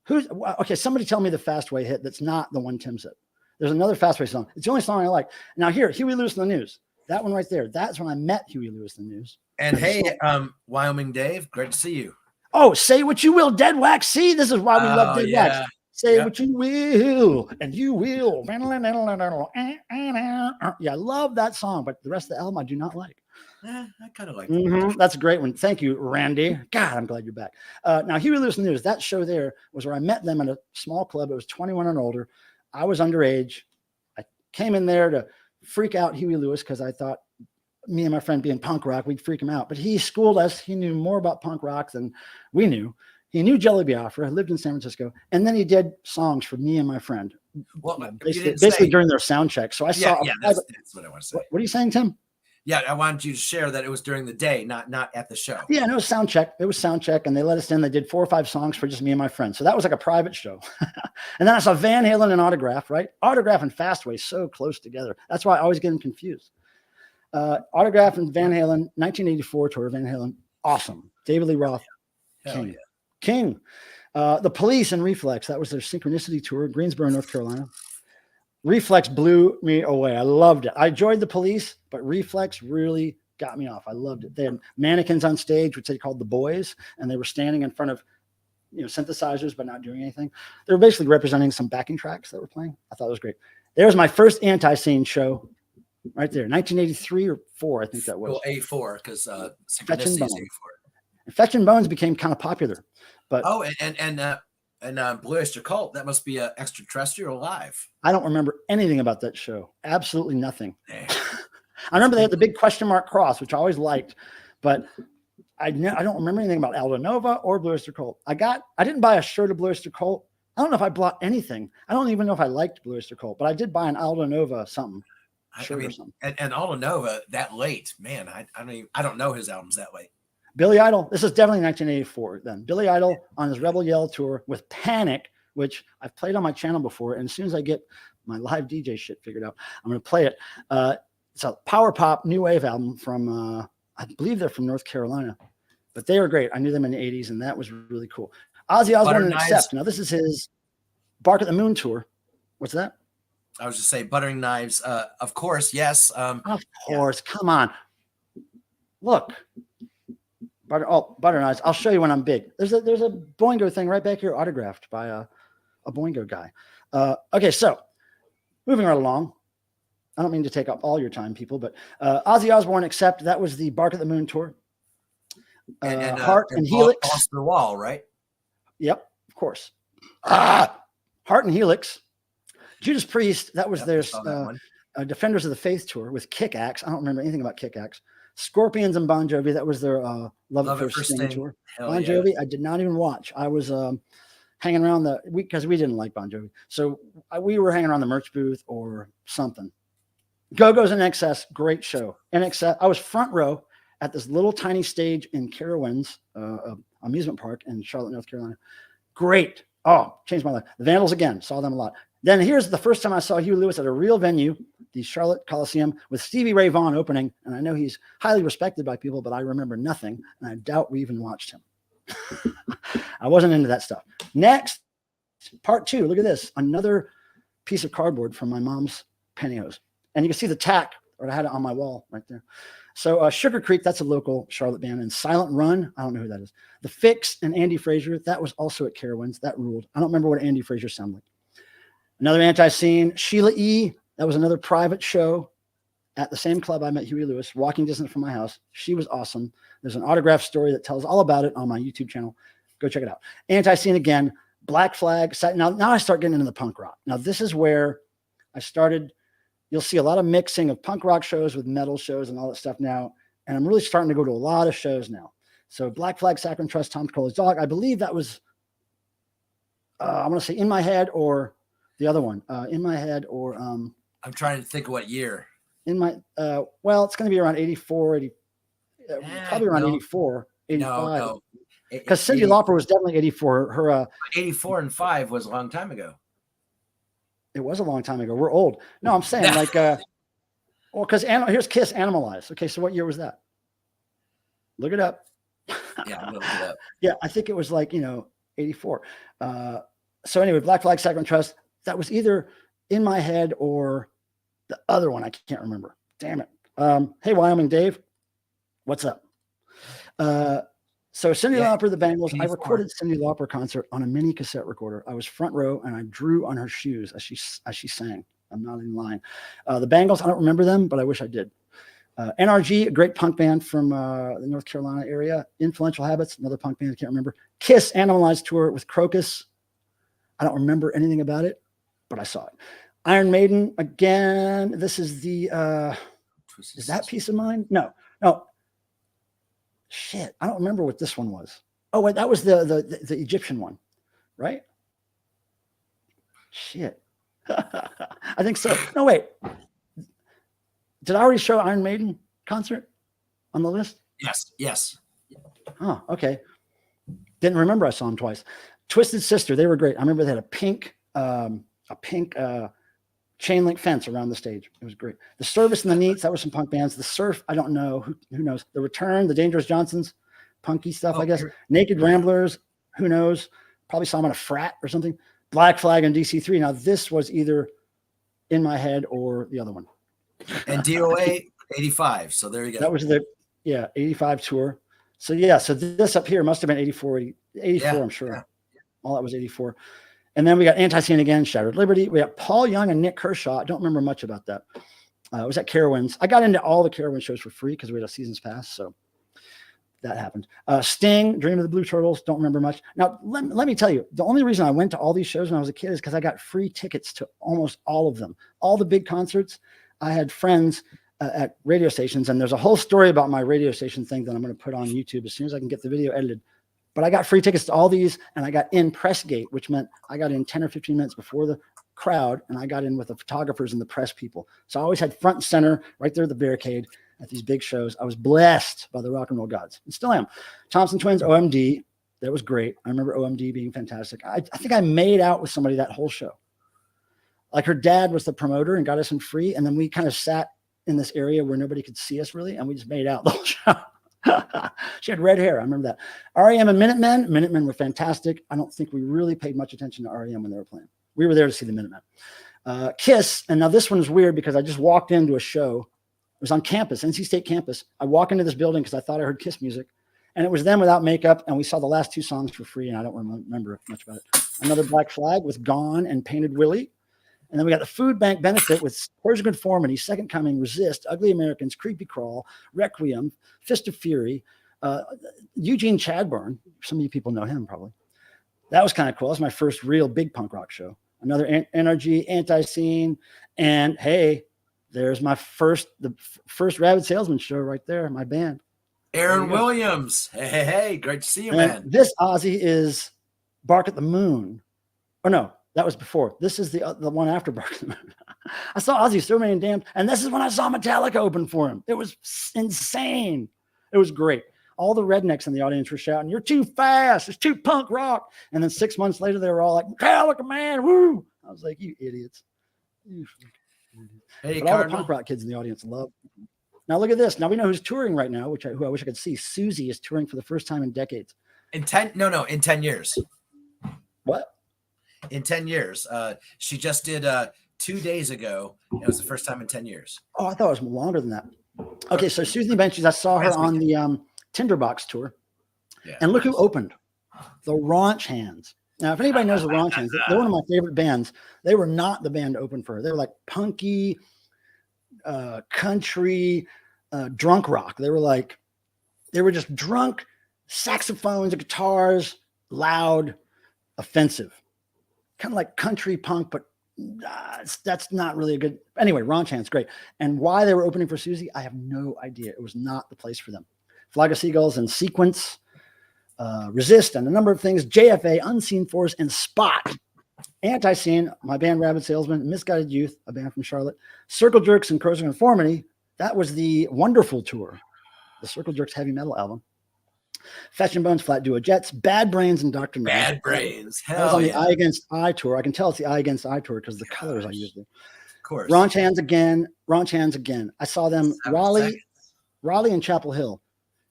Okay, somebody tell me the Fastway hit that's not the one Tim said. There's another Fastway song. It's the only song I like. Now here, Huey Lewis and the News. That one right there. That's when I met Huey Lewis and the News. And hey, Wyoming Dave, great to see you. Oh, say what you will, Dead Wax. See, this is why we love Dead Wax. Say what you will, and you will. Yeah, I love that song, but the rest of the album I do not like. I kind of like it. That's a great one. Thank you, Randy. God, I'm glad you're back. Now, Huey Lewis and the News, that show there was where I met them at a small club. It was 21 and older. I was underage. I came in there to freak out Huey Lewis because I thought me and my friend being punk rock, we'd freak him out. But he schooled us. He knew more about punk rock than we knew. He knew Jelly Biafra, lived in San Francisco, and then he did songs for me and my friend. Well, basically during their sound check. So I saw. Yeah, that's what I want to say. What are you saying, Tim? Yeah, I wanted you to share that it was during the day, not at the show. Yeah, no, it was sound check. It was sound check, and they let us in. They did 4 or 5 songs for just me and my friend. So that was like a private show. And then I saw Van Halen and Autograph, right? Autograph and Fastway so close together. That's why I always get them confused. Autograph and Van Halen, 1984 tour. Van Halen, awesome. David Lee Roth, King. The Police and Reflex, that was their Synchronicity tour, Greensboro, North Carolina. Reflex blew me away. I loved it. I enjoyed the Police, but Reflex really got me off. I loved it. They had mannequins on stage, which they called the Boys, and they were standing in front of synthesizers, but not doing anything. They were basically representing some backing tracks that were playing. I thought it was great. There's my first Anti-Scene show right there, 1983 or 4, I think that was. Well, 84, because Synchronicity is 84. Fetch and Bones became kind of popular. But and Blue Oyster Cult, that must be Extraterrestrial Live. I don't remember anything about that show. Absolutely nothing. I remember they had the big question mark cross, which I always liked, but I don't remember anything about Aldo Nova or Blue Oyster Cult. I didn't buy a shirt of Blue Oyster Cult. I don't know if I bought anything. I don't even know if I liked Blue Oyster Cult, but I did buy an Aldo Nova something. And Aldo Nova that late, man. I don't know his albums that late. Billy Idol, this is definitely 1984 then. Billy Idol on his Rebel Yell tour with Panic, which I've played on my channel before. And as soon as I get my live DJ shit figured out, I'm going to play it. It's a power pop new wave album from, I believe they're from North Carolina, but they were great. I knew them in the 80s, and that was really cool. Ozzy Osbourne and Accept. Now, this is his Bark at the Moon tour. What's that? I was just saying Buttering Knives. Of course, yes. Of course. Yeah. Come on. Look. Butter Knives. I'll show you when I'm big. There's a Boingo thing right back here, autographed by a Boingo guy. Okay, so moving right along. I don't mean to take up all your time, people, but Ozzy Osbourne, Accept. That was the Bark at the Moon tour. Heart and Helix. Off the Wall, right? Yep, of course. Heart and Helix. Judas Priest. That was their Defenders of the Faith tour with Kick Axe. I don't remember anything about Kick Axe. Scorpions and Bon Jovi. That was their Love It First Sting tour. Bon Jovi, I did not even watch. I was hanging around because we didn't like Bon Jovi. So we were hanging around the merch booth or something. Go-Go's in Excess, great show. In Excess, I was front row at this little tiny stage in Carowinds amusement park in Charlotte, North Carolina. Great. Oh, changed my life. The Vandals again, saw them a lot. Then here's the first time I saw Huey Lewis at a real venue, the Charlotte Coliseum, with Stevie Ray Vaughan opening. And I know he's highly respected by people, but I remember nothing. And I doubt we even watched him. I wasn't into that stuff. Next, part 2. Look at this. Another piece of cardboard from my mom's pantyhose. And you can see the tack, or I had it on my wall right there. So Sugar Creek, that's a local Charlotte band. And Silent Run, I don't know who that is. The Fix and Andy Fraser, that was also at Carowinds. That ruled. I don't remember what Andy Fraser sounded like. Another Anti-Scene. Sheila E., that was another private show. at the same club I met Huey Lewis, walking distance from my house. She was awesome. There's an autograph story that tells all about it on my YouTube channel. Go check it out. Anti-Scene again, Black Flag. Now I start getting into the punk rock. Now this is where I started. You'll see a lot of mixing of punk rock shows with metal shows and all that stuff now. And I'm really starting to go to a lot of shows now. So Black Flag, Saccharine Trust, Tom Cole's Dog. I believe that was, I want to say In My Head or the other one. In My Head or... I'm trying to think of what year. Well, it's going to be around 84, probably around 84, 85. No. Because Cyndi Lauper was definitely 84. Her 84 and 5 was a long time ago. It was a long time ago. We're old. No, I'm saying like, well, because here's Kiss, Animalize. Okay, so what year was that? Look it up. Yeah, I'm gonna look it up. Yeah, I think it was like 84. So anyway, Black Flag, Saccharine Trust. That was either In My Head or the other one. I can't remember. Damn it. Hey, Wyoming Dave, what's up? So Cyndi Lauper, the Bangles. I recorded Cyndi Lauper concert on a mini cassette recorder. I was front row and I drew on her shoes as she sang. I'm not in line. The Bangles, I don't remember them, but I wish I did. NRG, a great punk band from the North Carolina area. Influential Habits, another punk band I can't remember. Kiss, Animalized tour with Crocus. I don't remember anything about it, but I saw it. Iron Maiden, again. This is the is that Piece of Mind? No. Shit, I don't remember what this one was. Oh, wait, that was the Egyptian one, right? Shit. I think so. No, wait. Did I already show Iron Maiden concert on the list? Yes. Oh, okay. Didn't remember I saw them twice. Twisted Sister, they were great. I remember they had a pink chain link fence around the stage. It was great. The Service and the Neats, that were some punk bands. The Surf, I don't know. Who knows? The Return, the Dangerous Johnsons, punky stuff, I guess. Naked Ramblers, who knows? Probably saw them on a frat or something. Black Flag and DC3. Now, this was either In My Head or the other one. And DOA 85. So there you go. That was the 85 tour. So this up here must have been 84, I'm sure. Yeah. All that was 84. And then we got Anti-Scene again, Shattered Liberty. We got Paul Young and Nick Kershaw. I don't remember much about that. It was at Carowinds. I got into all the Carowinds shows for free because we had a season's pass. So that happened. Sting, Dream of the Blue Turtles. Don't remember much. Now, let me tell you, the only reason I went to all these shows when I was a kid is because I got free tickets to almost all of them. All the big concerts. I had friends at radio stations, and there's a whole story about my radio station thing that I'm going to put on YouTube as soon as I can get the video edited. But I got free tickets to all these, and I got in press gate, which meant I got in 10 or 15 minutes before the crowd, and I got in with the photographers and the press people. So I always had front and center right there at the barricade at these big shows. I was blessed by the rock and roll gods, and still am. Thompson Twins, OMD, that was great. I remember OMD being fantastic. I think I made out with somebody that whole show. Like her dad was the promoter and got us in free, and then we kind of sat in this area where nobody could see us really, and we just made out the whole show. She had red hair. I remember that. REM and Minutemen were fantastic. I don't think we really paid much attention to REM when they were playing. We were there to see the Minutemen. Kiss, and now this one is weird because I just walked into a show. It was on campus, NC State campus. I walk into this building because I thought I heard Kiss music, and it was them without makeup, and we saw the last two songs for free, and I don't remember much about it. Another Black Flag with Gone and Painted Willie. And then we got the Food Bank benefit with Persian Conformity, Second Coming, Resist, Ugly Americans, Creepy Crawl, Requiem, Fist of Fury, Eugene Chadbourne. Some of you people know him probably. That was kind of cool. That was my first real big punk rock show. Another NRG, Anti-Scene, and hey, there's the first Rabid Salesman show right there, my band. Aaron Williams. Hey, great to see you, man. This Ozzy is Bark at the Moon. Oh, no. That was before. This is the one after Bark. I saw Ozzy so many damn, and this is when I saw Metallica open for him. It was insane. It was great. All the rednecks in the audience were shouting, "You're too fast. It's too punk rock." And then 6 months later, they were all like, "Metallica, man, woo!" I was like, "You idiots." Hey, but all the punk rock kids in the audience love. Now look at this. Now we know who's touring right now, who I wish I could see. Susie is touring for the first time in decades. In 10 years. What? In 10 years. She just did 2 days ago. It was the first time in 10 years. Oh, I thought it was longer than that. Okay, so Susan Benches, I saw her on the Tinderbox tour. Yeah, and look who opened. The Raunch Hands. Now, if anybody knows the Raunch Hands, they're one of my favorite bands. They were not the band to open for her. They were like punky, country drunk rock. They were just drunk saxophones and guitars, loud, offensive, kind of like country punk, but that's not really a good. Anyway, Ronchan's great. And why they were opening for Susie, I have no idea. It was not the place for them. Flag of Seagulls and Sequence, Resist, and a number of things. JFA, Unseen Force, and Spot. Anti-Scene, my band Rabid Salesman, Misguided Youth, a band from Charlotte, Circle Jerks and Corrosive Conformity. That was the Wonderful tour, the Circle Jerks heavy metal album. Fetch and Bones, Flat Duo Jets, Bad Brains, and Dr. Night. Bad Brains. That was on the Eye Against Eye tour. I can tell it's the Eye Against Eye tour because the colors I used there. Of course. Ronchan's again. I saw them Raleigh and Chapel Hill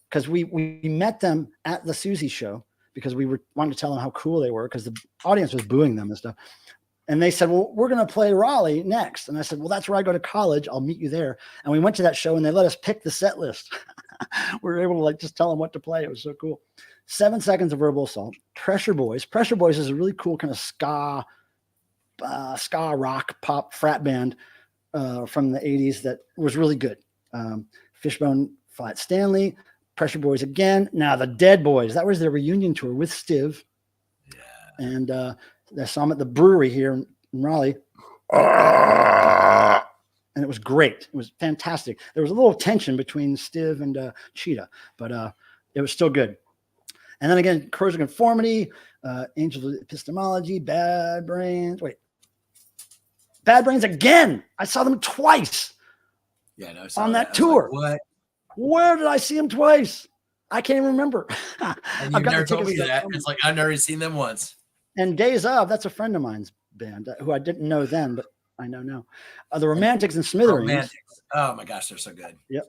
because we met them at the Susie show because we wanted to tell them how cool they were because the audience was booing them and stuff. And they said, well, we're going to play Raleigh next. And I said, well, that's where I go to college. I'll meet you there. And we went to that show and they let us pick the set list. We were able to just tell them what to play. It was so cool. 7 Seconds of Verbal Assault. Pressure Boys. Pressure Boys is a really cool kind of ska rock pop frat band from the 80s that was really good. Fishbone, Flat Stanley, Pressure Boys again. Now the Dead Boys. That was their reunion tour with Stiv. Yeah. And I saw them at the brewery here in Raleigh. And it was great. It was fantastic. There was a little tension between Stiv and Cheetah, but it was still good. And then again, Corrosive Conformity, Angels of Epistemology, Bad Brains. Wait. Bad Brains again. I saw them twice. Yeah, no, on that tour. Like, what? Where did I see them twice? I can't even remember. And you've never told me that. It's like I've never seen them once. And Days Of, that's a friend of mine's band who I didn't know then, but I know now. The Romantics and Smithereens. Romantics. Oh my gosh, they're so good. Yep.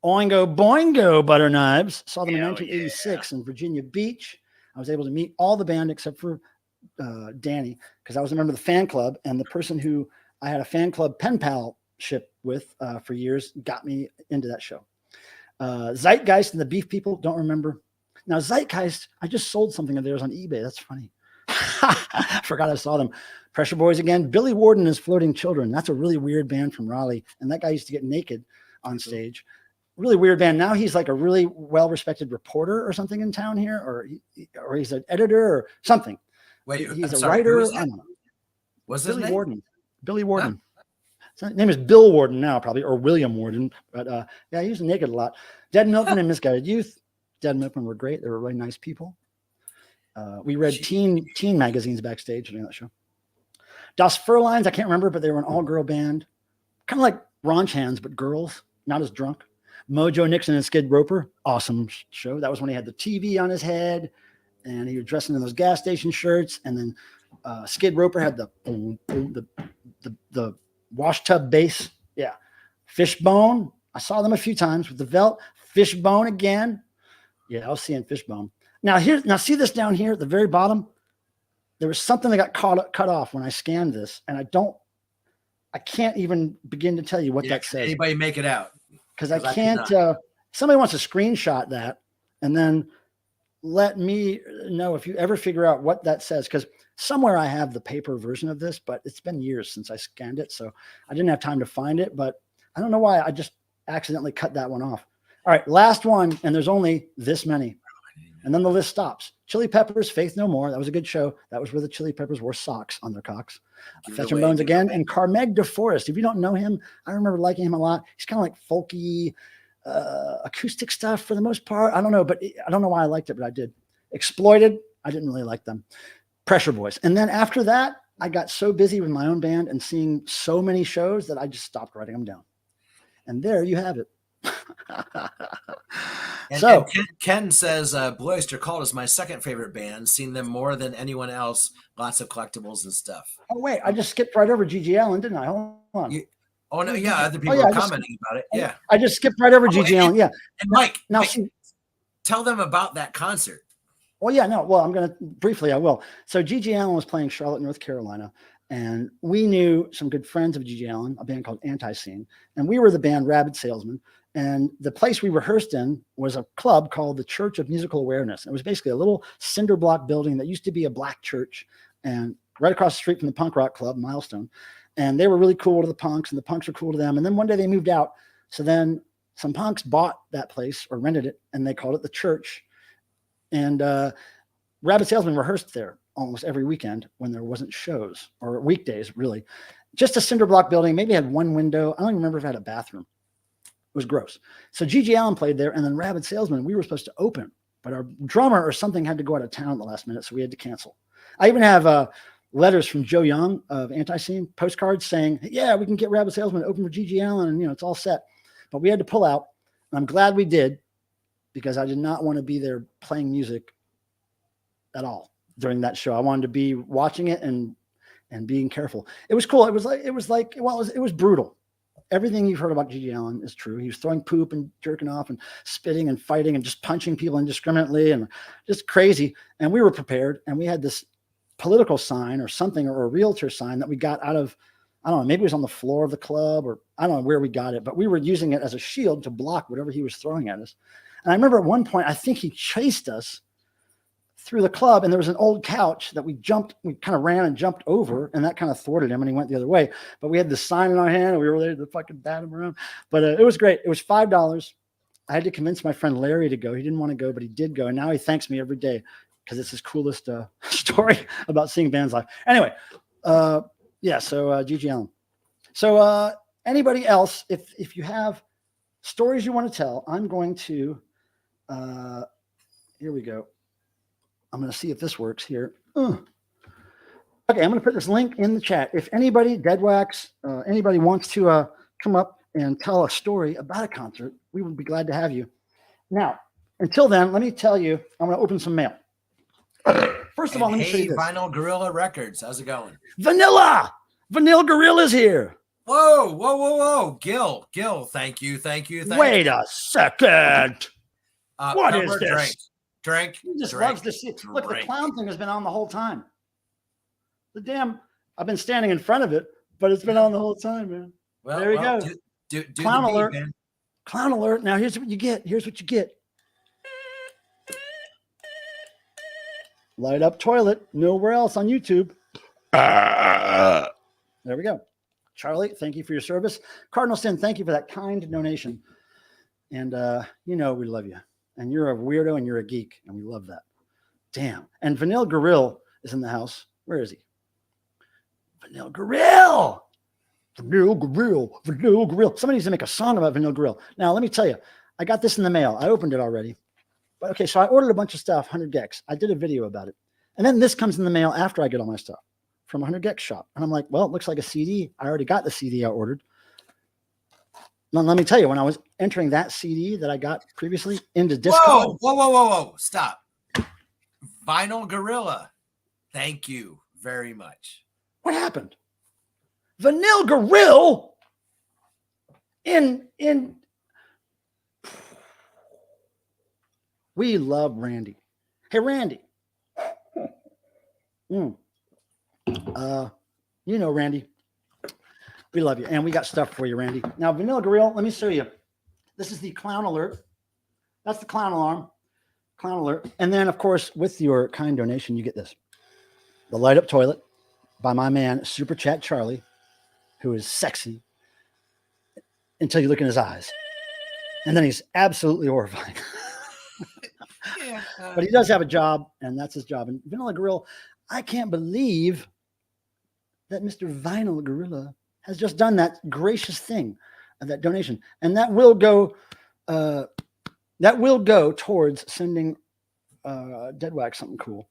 Oingo Boingo Butter Knives. Saw them in 1986 in Virginia Beach. I was able to meet all the band except for Danny because I was a member of the fan club, and the person who I had a fan club pen palship with for years got me into that show. Zeitgeist and the Beef People, don't remember. Now Zeitgeist, I just sold something of theirs on eBay. That's funny. Forgot I saw them. Pressure Boys again. Billy Warden is Floating Children. That's a really weird band from Raleigh. And that guy used to get naked on stage. Really weird band. Now he's like a really well-respected reporter or something in town here, or he's an editor or something. Wait, he's a writer. I don't know. What's his Billy name? Warden. Billy Warden. Huh? His name is Bill Warden now, probably, or William Warden. But yeah, he was naked a lot. Dead Milkman and Misguided Youth. Dead Milkman were great. They were really nice people. We read teen magazines backstage during that show. Das Furlines, I can't remember, but they were an all-girl band. Kind of like Ronchan's, but girls, not as drunk. Mojo Nixon and Skid Roper, awesome show. That was when he had the TV on his head, and he was dressing in those gas station shirts. And then Skid Roper had the wash tub bass. Yeah. Fishbone, I saw them a few times with the Velt. Fishbone again. Yeah, I was seeing Fishbone. Now see this down here at the very bottom? There was something that got cut off when I scanned this, and I can't even begin to tell you what that says. Anybody make it out? Because I can't. Somebody wants to screenshot that and then let me know if you ever figure out what that says. Because somewhere I have the paper version of this, but it's been years since I scanned it, so I didn't have time to find it. But I don't know why I just accidentally cut that one off. All right, last one, and there's only this many. And then the list stops. Chili Peppers, Faith No More. That was a good show. That was where the Chili Peppers wore socks on their cocks. Fetch and Bones again. And Carmeg DeForest. If you don't know him, I remember liking him a lot. He's kind of like folky, acoustic stuff for the most part. I don't know, but I don't know why I liked it, but I did. Exploited, I didn't really like them. Pressure Boys. And then after that, I got so busy with my own band and seeing so many shows that I just stopped writing them down. And there you have it. And Ken says Blue Oyster Cult is my second favorite band. Seen them more than anyone else. Lots of collectibles and stuff. Oh wait, I just skipped right over G.G. Allen, didn't I? Hold on. No, yeah, other people are commenting about it. Yeah, I just skipped right over G.G. Allen. Yeah, and Mike, tell them about that concert. Well, yeah, no. Well, I'm gonna briefly. I will. So G.G. Allen was playing Charlotte, North Carolina, and we knew some good friends of G.G. Allen, a band called Anti-Scene, and we were the band Rabid Salesman. And the place we rehearsed in was a club called the Church of Musical Awareness. It was basically a little cinder block building that used to be a black church, and right across the street from the punk rock club, Milestone. And they were really cool to the punks, and the punks were cool to them. And then one day they moved out. So then some punks bought that place or rented it, and they called it the church. And Rabbit Salesman rehearsed there almost every weekend when there wasn't shows, or weekdays, really. Just a cinder block building, maybe had one window. I don't even remember if it had a bathroom. It was gross. So G.G. Allen played there, and then Rabbit Salesman, we were supposed to open, but our drummer or something had to go out of town at the last minute, so we had to cancel. I even have letters from Joe Young of Anti-Scene, postcards saying, yeah, we can get Rabbit Salesman open for G.G. Allen, and it's all set. But we had to pull out, and I'm glad we did, because I did not want to be there playing music at all during that show. I wanted to be watching it and being careful. It was cool. It was brutal. Everything you've heard about G.G. Allen is true. He was throwing poop and jerking off and spitting and fighting and just punching people indiscriminately and just crazy. And we were prepared. And we had this political sign or something, or a realtor sign that we got out of, I don't know, maybe it was on the floor of the club, or I don't know where we got it, but we were using it as a shield to block whatever he was throwing at us. And I remember at one point, I think he chased us through the club, and there was an old couch that we kind of ran and jumped over, and that kind of thwarted him, and he went the other way. But we had the sign in our hand, and we were there to fucking bat him around. But it was great. It was $5. I had to convince my friend Larry to go. He didn't want to go, but he did go, and now he thanks me every day because it's his coolest story about seeing bands live. Anyway, so G.G. Allen. So anybody else, if you have stories you want to tell, I'm going to, here we go. I'm going to see if this works here. Okay, I'm going to put this link in the chat. If anybody, Deadwax, anybody wants to come up and tell a story about a concert, we would be glad to have you. Now, until then, let me tell you, I'm going to open some mail. First of all, let me show you this. Vinyl Gorilla Records, how's it going? Vanilla Gorilla's here. Whoa. Gil, thank you. Wait a second. What is this? Drink. He just loves to see. Look, the clown thing has been on the whole time. I've been standing in front of it, but it's been on the whole time, man. Well, there we go. Do clown alert. Man. Clown alert. Now here's what you get. Light up toilet. Nowhere else on YouTube. There we go. Charlie, thank you for your service. Cardinal Sin, thank you for that kind donation. And we love you. And you're a weirdo and you're a geek, and we love that. Damn. And Vanilla Gorilla is in the house. Where is he? Vanilla Gorilla. Somebody needs to make a song about Vanilla Gorilla. Now, let me tell you, I got this in the mail. I opened it already. But okay, so I ordered a bunch of stuff, 100 Gex. I did a video about it. And then this comes in the mail after I get all my stuff from 100 Gex shop. And I'm like, well, it looks like a CD. I already got the CD I ordered. Now, let me tell you, when I was entering that CD that I got previously into Discog. Whoa. Stop. Vinyl Gorilla. Thank you very much. What happened? Vanilla Gorilla in we love Randy. Hey, Randy. Randy. We love you. And we got stuff for you, Randy. Now, Vanilla Gorilla, let me show you. This is the clown alert. That's the clown alarm. Clown alert. And then, of course, with your kind donation, you get this. The light up toilet by my man, Super Chat Charlie, who is sexy until you look in his eyes. And then he's absolutely horrifying. But he does have a job, and that's his job. And Vanilla Gorilla, I can't believe that Mr. Vinyl Gorilla has just done that gracious thing of that donation. And that will go towards sending Deadwax something cool.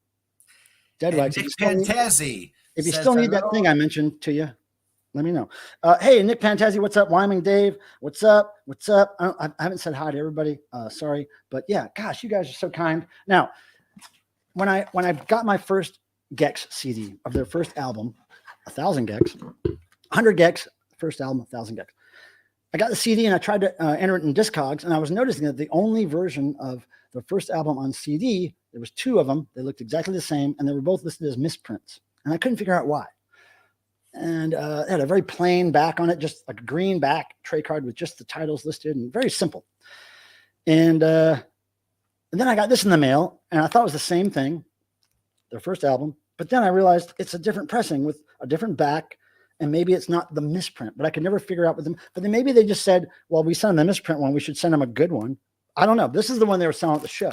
Deadwax. Nick Pantazzi. If you still need that thing I mentioned to you, let me know. Hey, Nick Pantazzi, what's up? Wyoming Dave, what's up? I haven't said hi to everybody. Sorry. But yeah, gosh, you guys are so kind. Now, when I got my first Gex CD of their first album, 1,000 Gex, 100 Gex, first album, 1,000 Gex. I got the CD and I tried to enter it in Discogs, and I was noticing that the only version of the first album on CD, there was two of them. They looked exactly the same, and they were both listed as misprints. And I couldn't figure out why. And it had a very plain back on it, just like a green back tray card with just the titles listed, and very simple. And then I got this in the mail, and I thought it was the same thing, their first album. But then I realized it's a different pressing with a different back and maybe it's not the misprint, but I could never figure out with them. But then maybe they just said, well, we sent them the misprint one. We should send them a good one. I don't know. This is the one they were selling at the show.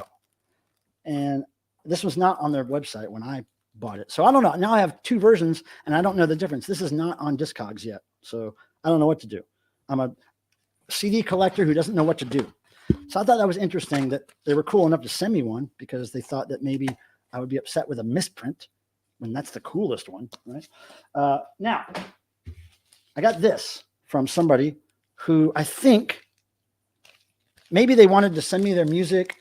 And this was not on their website when I bought it. So I don't know. Now I have 2 versions and I don't know the difference. This is not on Discogs yet. So I don't know what to do. I'm a CD collector who doesn't know what to do. So I thought that was interesting that they were cool enough to send me one because they thought that maybe I would be upset with a misprint when that's the coolest one, right? Now, I got this from somebody who I think maybe they wanted to send me their music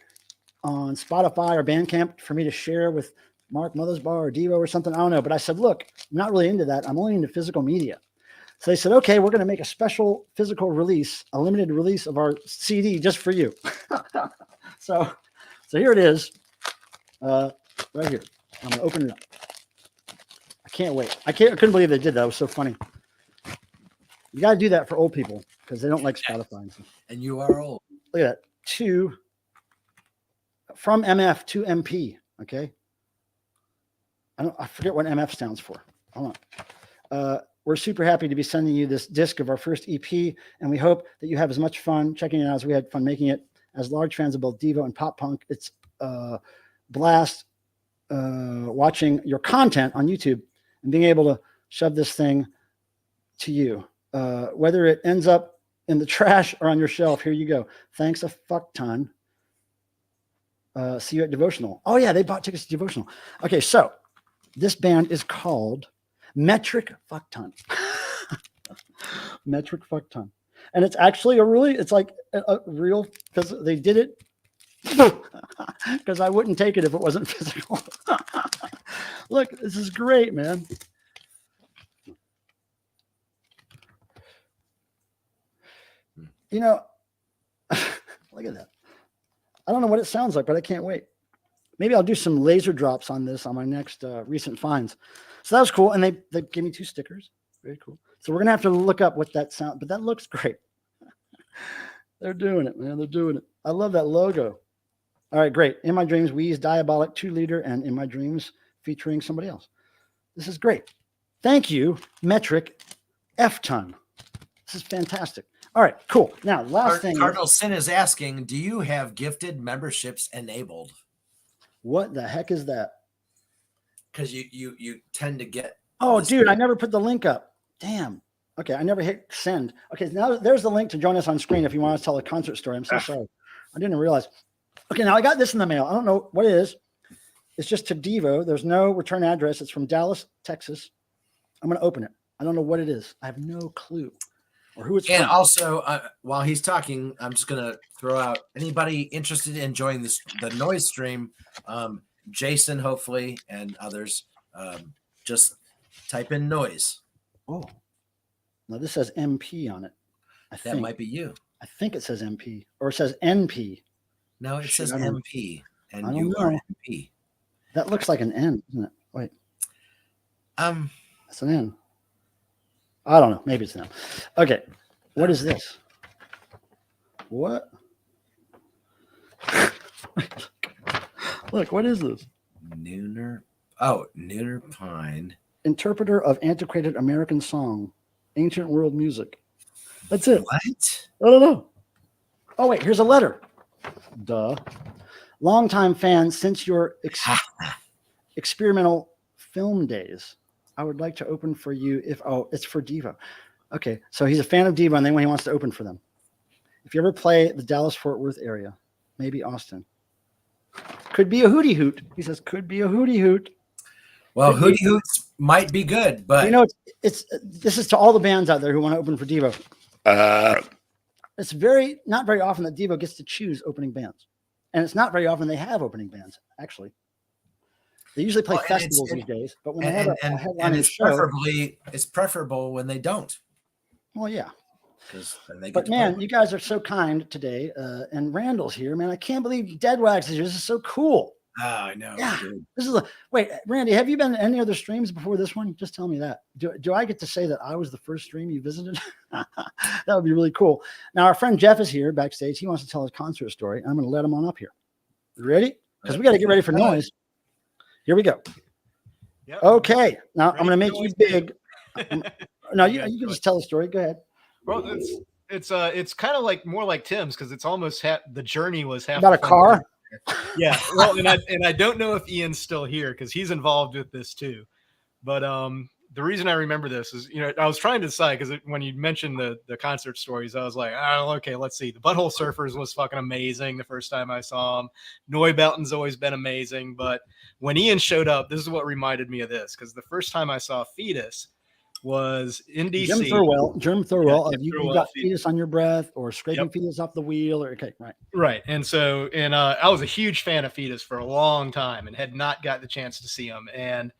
on Spotify or Bandcamp for me to share with Mark Mothersbaugh or Devo or something. I don't know. But I said, look, I'm not really into that. I'm only into physical media. So they said, okay, we're going to make a special physical release, a limited release of our CD just for you. So here it is, right here. I'm going to open it up. I can't wait. I couldn't believe they did that. It was so funny. You got to do that for old people because they don't like Spotify. And you are old. Look at that. From MF to MP. Okay. I forget what MF stands for. Hold on. We're super happy to be sending you this disc of our first EP, and we hope that you have as much fun checking it out as we had fun making it. As large fans of both Devo and pop punk, it's a blast watching your content on YouTube and being able to shove this thing to you. Whether it ends up in the trash or on your shelf, here you go. Thanks a fuck ton. See you at Devotional. Oh, yeah, they bought tickets to Devotional. Okay, so this band is called Metric Fuck Ton. Metric Fuck Ton. And it's actually it's like a real, they did it because I wouldn't take it if it wasn't physical. Look, this is great, man. You know, look at that. I don't know what it sounds like, but I can't wait. Maybe I'll do some laser drops on this on my next recent finds. So that was cool. And they gave me 2 stickers. Very cool. So we're going to have to look up what that sound, but that looks great. They're doing it, man. They're doing it. I love that logo. All right, great. In My Dreams, Wheeze, Diabolic, 2-liter, and In My Dreams featuring somebody else. This is great. Thank you, Metric F-Ton. This is fantastic. All right, cool. Now, last thing. Cardinal Sin is asking, do you have gifted memberships enabled? What the heck is that? Because you tend to get. Oh, dude, I never put the link up. Damn. Okay, I never hit send. Okay, now there's the link to join us on screen if you want to tell a concert story. I'm so sorry. I didn't realize. Okay, now I got this in the mail. I don't know what it is. It's just to Devo. There's no return address. It's from Dallas, Texas. I'm going to open it. I don't know what it is. I have no clue. Or who it's and from. Also, while he's talking, I'm just going to throw out anybody interested in joining the noise stream, Jason, hopefully, and others, just type in noise. Oh, now this says MP on it. That might be you. I think it says MP or it says NP. No, it says MP, and you are MP. That looks like an N, isn't it? Wait. That's an N. I don't know. Maybe it's an M. Okay. What is this? What? Look, what is this? Nooner Pine. Interpreter of antiquated American song, ancient world music. That's it. What? I don't know. Oh, wait, here's a letter. Duh. Longtime fan since your experimental film days. I would like to open for you it's for Devo. Okay, so he's a fan of Devo, and then when he wants to open for them. If you ever play the Dallas-Fort Worth area, maybe Austin. Could be a hootie hoot. He says, could be a hootie hoot. Well, hootie hoots might be good, but you know, this is to all the bands out there who want to open for Devo. It's not very often that Devo gets to choose opening bands, and it's not very often they have opening bands. Actually, they usually play festivals these days, but when they have a headline show, it's preferable when they don't. Well, yeah. But man, you guys are so kind today, and Randall's here, man. I can't believe Dead Wax is here. This is so cool. Oh, I know. Yeah, wait, Randy, have you been to any other streams before this one? Just tell me that. Do I get to say that I was the first stream you visited? That would be really cool. Now, our friend Jeff is here backstage. He wants to tell his concert story. I'm going to let him on up here. You ready? Because we got to get ready for noise. Here we go. Yep. Okay. Now, I'm going to make you big. I'm No, you can just tell the story. Go ahead. Well, it's kind of like more like Tim's, because it's almost the journey was half About a car. Yeah. Well, and I don't know if Ian's still here because he's involved with this too. But the reason I remember this is, I was trying to decide, because when you mentioned the concert stories, I was like, oh, okay, let's see. The Butthole Surfers was fucking amazing the first time I saw him. Neubelton's always been amazing. But when Ian showed up, this is what reminded me of this, because the first time I saw Fetus was in DC. Jim Thurwell. Yeah, you got Fetus on your breath, or scraping Fetus off the wheel, or okay, right. And so, I was a huge fan of Fetus for a long time and had not got the chance to see him. And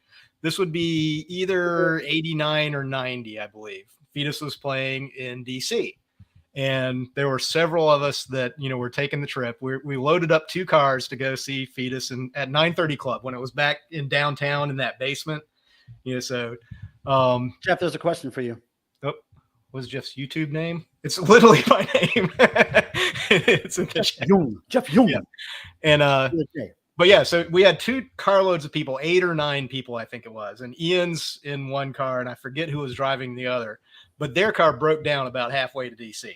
this would be either 89 or 90, I believe. Fetus was playing in DC, and there were several of us that, were taking the trip. We loaded up 2 cars to go see Fetus at 930 Club when it was back in downtown in that basement. So Jeff, there's a question for you. Oh, what's Jeff's YouTube name? It's literally my name. It's in the chat. Jeff Young. Yeah. And but yeah, so we had 2 carloads of people, 8 or 9 people, I think it was. And Ian's in one car, and I forget who was driving the other. But their car broke down about halfway to DC.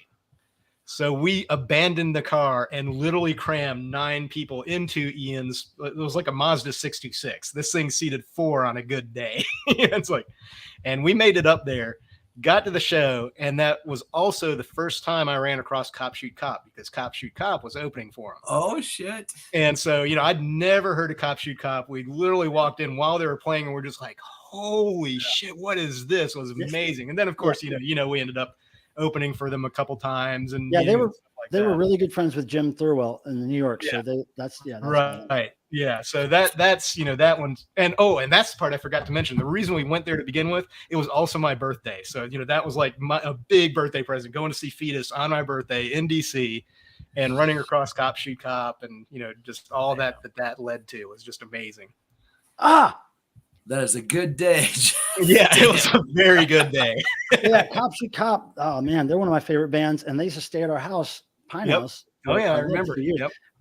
So we abandoned the car and literally crammed 9 people into Ian's. It was like a Mazda 626. This thing seated 4 on a good day. It's like, and we made it up there, got to the show, and that was also the first time I ran across Cop Shoot Cop, because Cop Shoot Cop was opening for him. Oh shit! And so, I'd never heard of Cop Shoot Cop. We literally walked in while they were playing, and we're just like, "Holy shit! What is this?" It was amazing. And then, of course, we ended up opening for them a couple times, and they were really good friends with Jim Thurwell in New York. So that's right. Yeah. So that's that one. And that's the part I forgot to mention. The reason we went there to begin with, it was also my birthday. So that was like a big birthday present, going to see Fetus on my birthday in DC, and running across Cop Shoot Cop, and just all that led to was just amazing. That is a good day. Yeah, it was a very good day. Yeah, Cop Shoot Cop. Oh man, they're one of my favorite bands, and they used to stay at our house, Pine House. Oh yeah, I remember.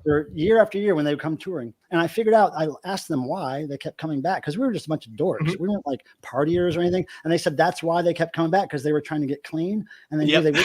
For year after year when they would come touring. And I figured out, I asked them why they kept coming back, because we were just a bunch of dorks. Mm-hmm. We weren't like partiers or anything. And they said that's why they kept coming back, because they were trying to get clean, and they knew there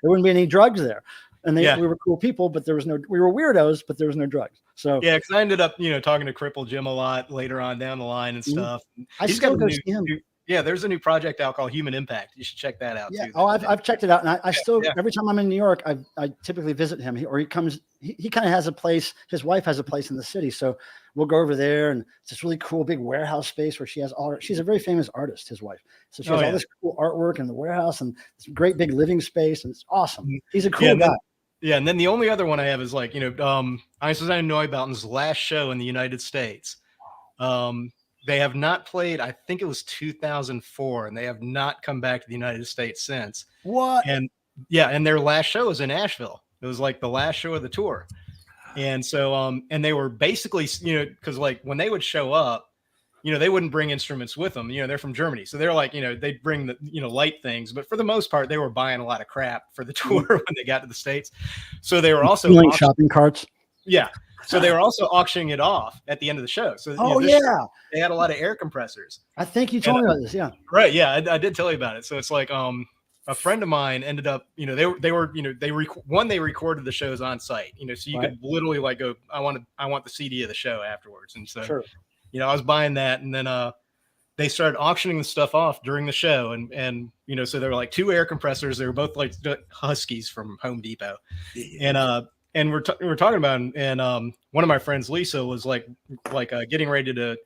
wouldn't be any drugs there. And we were cool people, but we were weirdos, but there was no drugs. So yeah, because I ended up, talking to Cripple Jim a lot later on down the line and stuff. I still go see him. Yeah, there's a new project out called Human Impact. You should check that out too. Oh, I've checked it out, and I still every time I'm in New York, I typically visit him. He comes. He kind of has a place. His wife has a place in the city, so we'll go over there, and it's this really cool big warehouse space where she has all. She's a very famous artist, his wife, so she has all this cool artwork in the warehouse and this great big living space, and it's awesome. He's a cool guy. And then the only other one I have is like Einstein Neubelton's last show in the United States. They have not played, I think it was 2004, and they have not come back to the United States since. What? And their last show was in Asheville. It was like the last show of the tour. And so, and they were basically, because like when they would show up, they wouldn't bring instruments with them. They're from Germany. So they're like, they'd bring the, light things. But for the most part, they were buying a lot of crap for the tour when they got to the States. So they were also shopping carts. Yeah. So they were also auctioning it off at the end of the show. So they had a lot of air compressors. I think you told me about this. Yeah. Right. Yeah, I did tell you about it. So it's like a friend of mine ended up, they recorded the shows on site. So you could literally like go, I want the CD of the show afterwards. And so I was buying that, and then they started auctioning the stuff off during the show, and so there were like 2 air compressors. They were both like Huskies from Home Depot, and we're talking about it, and one of my friends, Lisa, was like getting ready to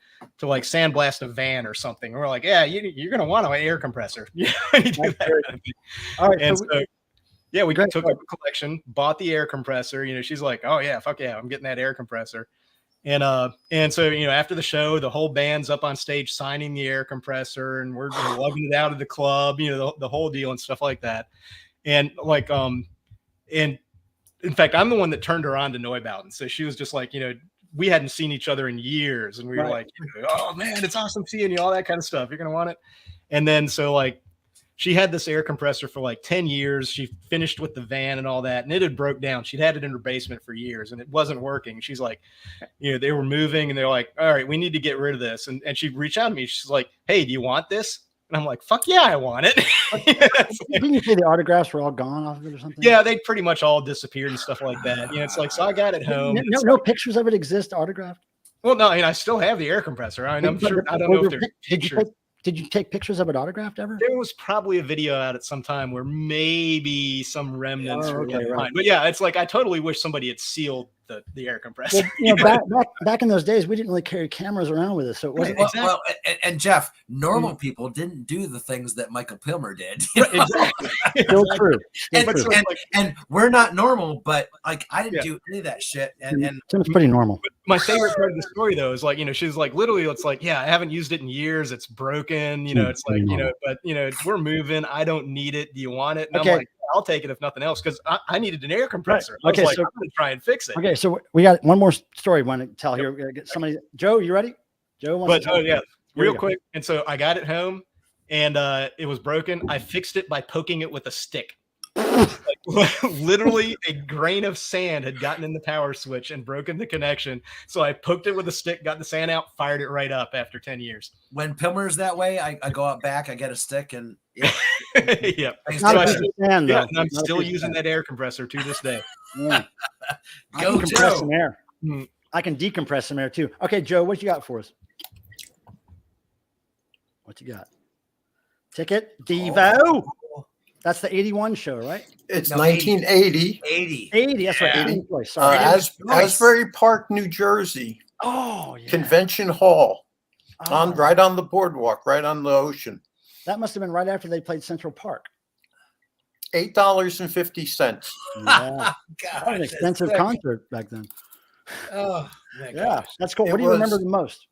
like sandblast a van or something. And we're like, yeah, you're gonna want an air compressor. You do that. All right, and so we took up a collection, bought the air compressor. She's like, oh yeah, fuck yeah, I'm getting that air compressor. And so after the show, the whole band's up on stage signing the air compressor, and we're lugging it out of the club, the whole deal and stuff like that. And like and in fact, I'm the one that turned her on to Neubelton. So she was just like, we hadn't seen each other in years, and we were like, oh man, it's awesome seeing you, all that kind of stuff. You're gonna want it. And then so like she had this air compressor for like 10 years. She finished with the van and all that, and it had broke down. She'd had it in her basement for years, and it wasn't working. She's like, they were moving, and they're like, all right, we need to get rid of this. And she'd reach out to me. She's like, hey, do you want this? And I'm like, fuck yeah, I want it. Didn't you say the autographs were all gone off of it or something? Yeah, they pretty much all disappeared and stuff like that. It's like, so I got it home. No pictures of it exist autographed? Well, no, I still have the air compressor. I'm sure. I don't know if there's pictures. Did you take pictures of it autographed ever? There was probably a video out at some time where maybe some remnants were left behind. Right. But yeah, it's like I totally wish somebody had sealed the air compressor. Well, back in those days, we didn't really carry cameras around with us, so it wasn't. Right, well, and Jeff, normal people didn't do the things that Michael Pilmer did. Right, exactly. Still true. And we're not normal, but like I didn't do any of that shit. And Tim's pretty normal. My favorite part of the story, though, is like, she's like, literally, it's like, yeah, I haven't used it in years. It's broken. It's like, but we're moving. I don't need it. Do you want it? And I'm like, I'll take it if nothing else, because I needed an air compressor. Right. Okay, I was like, I'm gonna try and fix it. Okay, so we got one more story we want to tell here. We're gonna get somebody. Joe, you ready? Joe wants to yeah, real quick. And so I got it home, and it was broken. I fixed it by poking it with a stick. Like, literally a grain of sand had gotten in the power switch and broken the connection. So I poked it with a stick, got the sand out, fired it right up after 10 years. When Pilmer's that way, I go out back, I get a stick, and yeah. And I'm still using that air compressor to this day. Yeah. I can compress some air. I can decompress some air too. Okay, Joe, what you got for us? What you got? Ticket Devo. Oh. That's the 81 show, right? It's 1980. 80. That's right. 80. Sorry. Asbury Park, New Jersey. Oh, yeah. Convention Hall. Right on the boardwalk, right on the ocean. That must have been right after they played Central Park. $8.50. Yeah. That was an expensive concert back then. Oh, my yeah, gosh. that's cool. What do you remember the most?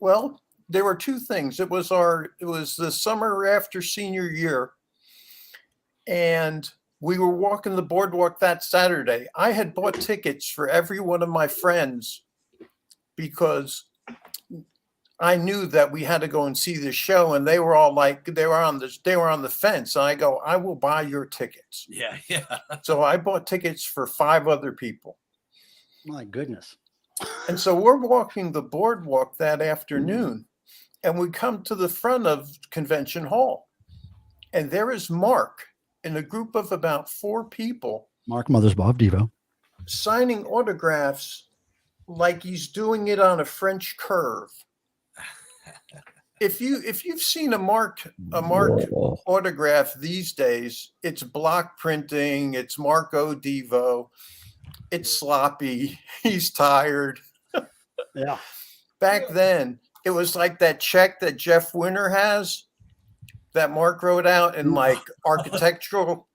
Well, there were two things. It was the summer after senior year, and we were walking the boardwalk that Saturday. I had bought tickets for every one of my friends because I knew that we had to go and see the show, and they were all like, they were on the fence. And I go, I will buy your tickets. Yeah. So I bought tickets for 5 other people. My goodness. And so we're walking the boardwalk that afternoon, and we come to the front of Convention Hall, and there is Mark in a group of about 4 people. Mark Mothersbaugh of Devo. Signing autographs like he's doing it on a French curve. If you've seen a Mark autograph these days, it's block printing, it's Marco Devo, it's sloppy, he's tired. Yeah. Back then, it was like that check that Jeff Winter has that Mark wrote out in like architectural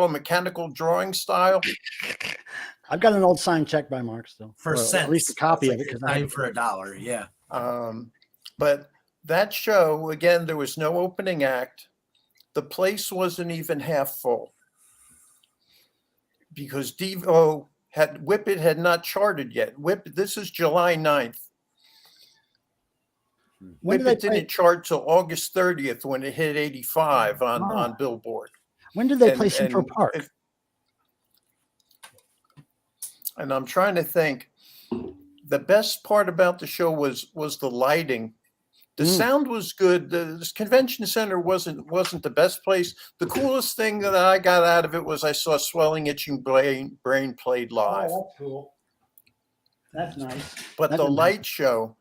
mechanical drawing style. I've got an old signed check by Mark still. For cents. At least a copy of it. Time for $1. Yeah. But that show, again, there was no opening act. The place wasn't even half full because Devo Whip It had not charted yet. This is July 9th. Whip It didn't chart till August 30th when it hit 85 on Billboard. When did they play Central Park? And I'm trying to think. The best part about the show was the lighting. The sound was good. The convention center wasn't the best place. The coolest thing that I got out of it was I saw Swelling Itching Brain played live. Oh, that's cool. That's nice. But the light show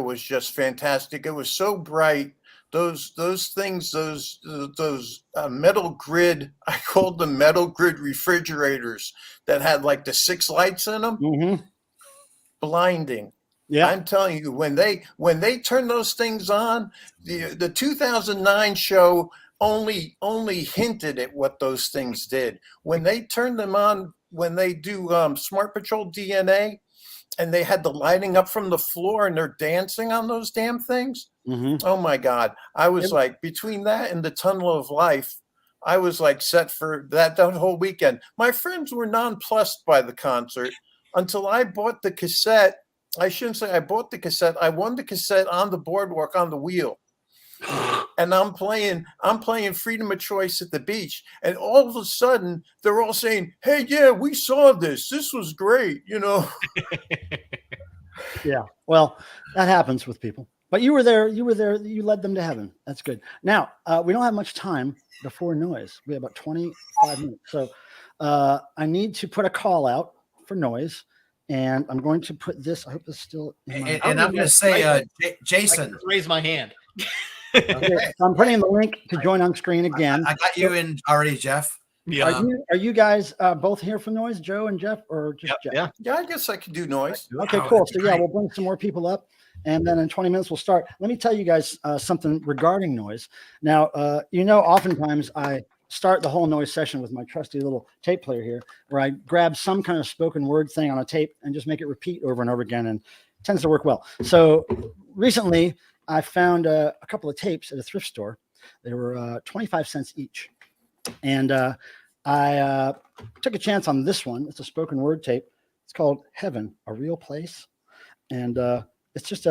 was just fantastic. It was so bright. Those things, those metal grid, I called them metal grid refrigerators that had like the 6 lights in them. Mm-hmm. Blinding. Yeah, I'm telling you, when they turn those things on, the 2009 show only hinted at what those things did. When they turn them on, when they do Smart Patrol DNA, and they had the lighting up from the floor and they're dancing on those damn things. Mm-hmm. Oh my God. I was like, between that and the Tunnel of Life, I was like set for that whole weekend. My friends were nonplussed by the concert until I bought the cassette. I shouldn't say I bought the cassette. I won the cassette on the boardwalk on the wheel. And I'm playing Freedom of Choice at the beach. And all of a sudden they're all saying, hey, yeah, we saw this. This was great, you know. Yeah. Well, that happens with people. But you were there. You were there. You led them to heaven. That's good. Now, we don't have much time before noise. We have about 25 minutes. So I need to put a call out for noise. And I'm going to put this. I hope this is still in my. And I'm going to say, Jason. Raise my hand. Okay, so I'm putting in the link to join on screen again. I got you in already, Jeff. Yeah. Are you guys both here for noise, Joe and Jeff, or just Jeff? Yeah. Yeah, I guess I could do noise. Okay, cool. So yeah, we'll bring some more people up, and then in 20 minutes we'll start. Let me tell you guys something regarding noise. Now, oftentimes I start the whole noise session with my trusty little tape player here, where I grab some kind of spoken word thing on a tape and just make it repeat over and over again, and it tends to work well. So recently I found a couple of tapes at a thrift store. They were 25 cents each, and I took a chance on this one. It's a spoken word tape. It's called Heaven, a Real Place. And it's just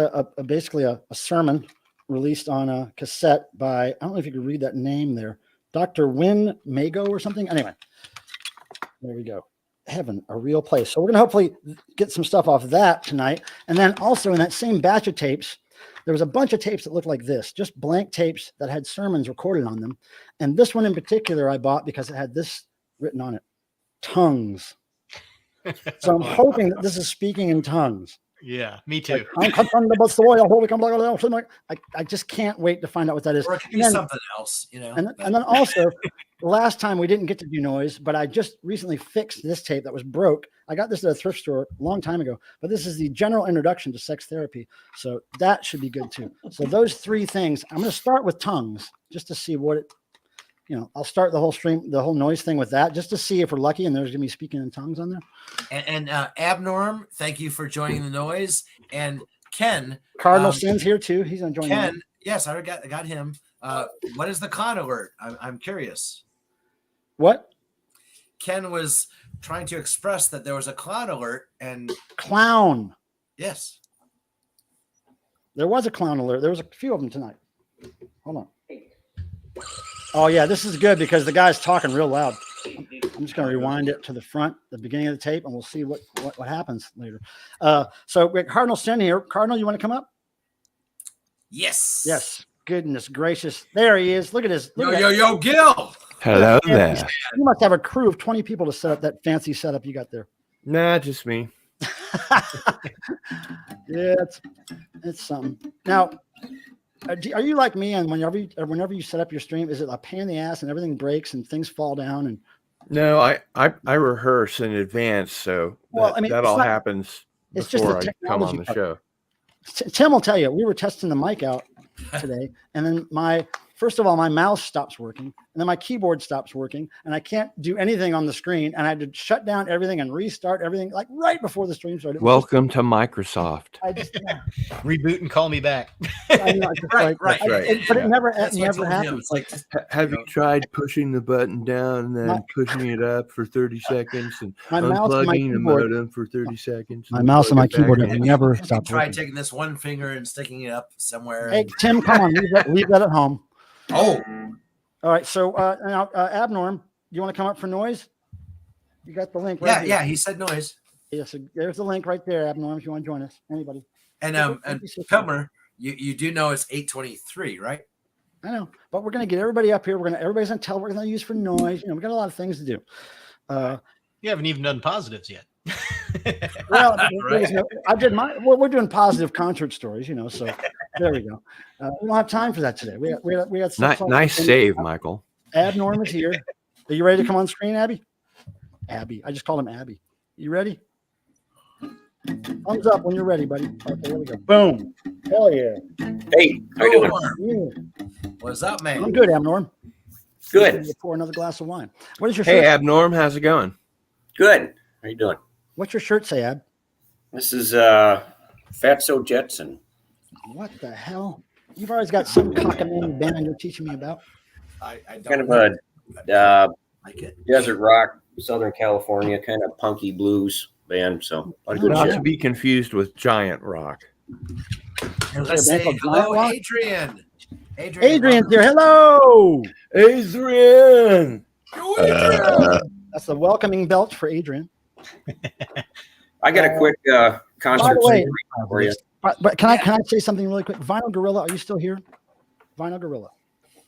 basically a sermon released on a cassette by, I don't know if you could read that name there, Dr. Win Mago or something. Anyway, there we go. Heaven, a Real Place. So we're going to hopefully get some stuff off that tonight. And then also in that same batch of tapes, there was a bunch of tapes that looked like this, just blank tapes that had sermons recorded on them. And this one in particular I bought because it had this written on it, tongues. So I'm hoping that this is speaking in tongues. Yeah, me too. I just can't wait to find out what that is. Or it could be something else, And then also, the last time we didn't get to do noise, but I just recently fixed this tape that was broke. I got this at a thrift store a long time ago, but this is the general introduction to sex therapy. So that should be good too. So those three things, I'm going to start with tongues just to see what it, I'll start the whole stream, the whole noise thing with that, just to see if we're lucky and there's going to be speaking in tongues on there. And Abnorm, thank you for joining the noise. And Ken. Cardinal Sin's here too. He's going to join. Ken, yes, I got him. What is the clown alert? I'm curious. What? Ken was trying to express that there was a clown alert and clown. Yes. There was a clown alert. There was a few of them tonight. Hold on. Oh yeah, this is good because the guy's talking real loud. I'm just going to rewind it to the front, the beginning of the tape, and we'll see what happens later. So we got Cardinal Sin here. Cardinal, you want to come up? Yes. Yes. Goodness gracious. There he is. Look at his. Yo, Gil. Hello there. You must have a crew of 20 people to set up that fancy setup you got there. Nah, just me. Yeah, it's something. Now, are you like me? And whenever you set up your stream, is it a pain in the ass and everything breaks and things fall down? And no, I rehearse in advance, so that all happens before I come on the show. Tim will tell you, we were testing the mic out today, and then my mouse stops working, and then my keyboard stops working, and I can't do anything on the screen, and I had to shut down everything and restart everything like right before the stream started. Welcome to Microsoft. Reboot and call me back. I know, right. But it never happens. Like, have you tried pushing the button down and then pushing it up for 30 seconds and unplugging the modem for 30 seconds? My mouse and my keyboard have never stopped. Try taking this one finger and sticking it up somewhere. Hey, Tim, come on, leave that at home. Oh, all right. So now, Abnorm, you want to come up for noise? You got the link, right? Yeah. He said noise. Yeah. So there's the link right there, Abnorm. If you want to join us, anybody. And Pilmer, you do know it's 8:23, right? I know, but we're gonna get everybody up here. Everybody's gonna tell we're gonna use for noise. We got a lot of things to do. You haven't even done positives yet. Well, we're doing positive concert stories, so there we go. We don't have time for that today. We got nice save, Michael. Abnorm is here. Are you ready to come on screen, Abby? Abby, I just called him Abby. You ready? Thumbs up when you're ready, buddy. Okay, here we go. Boom. Hell yeah. Hey, how you doing? What's up, man? I'm good, Abnorm. Good. Pour another glass of wine. What is your shirt? Hey, Abnorm, how's it going? Good. How you doing? What's your shirt say, Ab? This is Fatso Jetson. What the hell? You've always got some cockamamie band you're teaching me about. I don't kind of a like it. Desert rock, Southern California, kind of punky blues band. So not to be confused with giant rock. Let's say hello, Adrian. Adrian's here. Hello, Adrian. That's the welcoming belch for Adrian. I got a quick concert for you. But can I say something really quick? Vinyl Gorilla, are you still here? Vinyl Gorilla,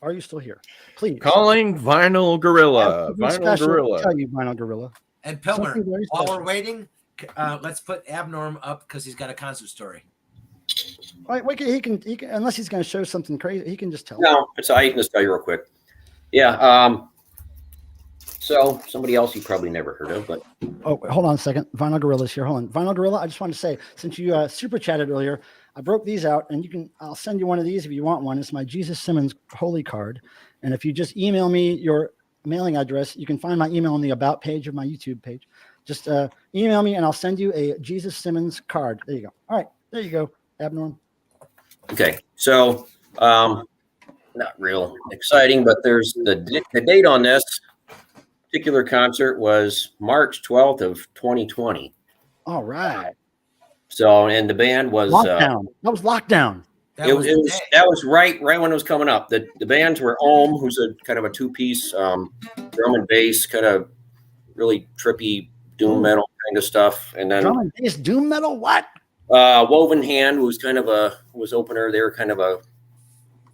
are you still here? Please. Calling Vinyl Gorilla. Vinyl Gorilla. Tell you, Vinyl Gorilla. And Pilmer, while we're waiting, let's put Abnorm up because he's got a concert story. Wait, he can unless he's going to show something crazy, he can just tell. No, I can just tell you real quick. Yeah. So somebody else you probably never heard of, but Hold on a second. Vinyl Gorilla's here. Hold on. Vinyl Gorilla, I just wanted to say, since you super chatted earlier, I broke these out, and I'll send you one of these if you want one. It's my Jesus Simmons Holy Card. And if you just email me your mailing address, you can find my email on the About page of my YouTube page. Just email me, and I'll send you a Jesus Simmons card. There you go. All right. There you go, Abnorm. okay. So not real exciting, but there's the date on this particular concert was March 12th of 2020. All right. So, and the band was Lockdown. That was Lockdown. That was right when it was coming up. The bands were who's a kind of a two-piece drum and bass, kind of really trippy doom metal kind of stuff, and then drum and bass doom metal. What? Woven Hand was kind of was opener. They were kind of a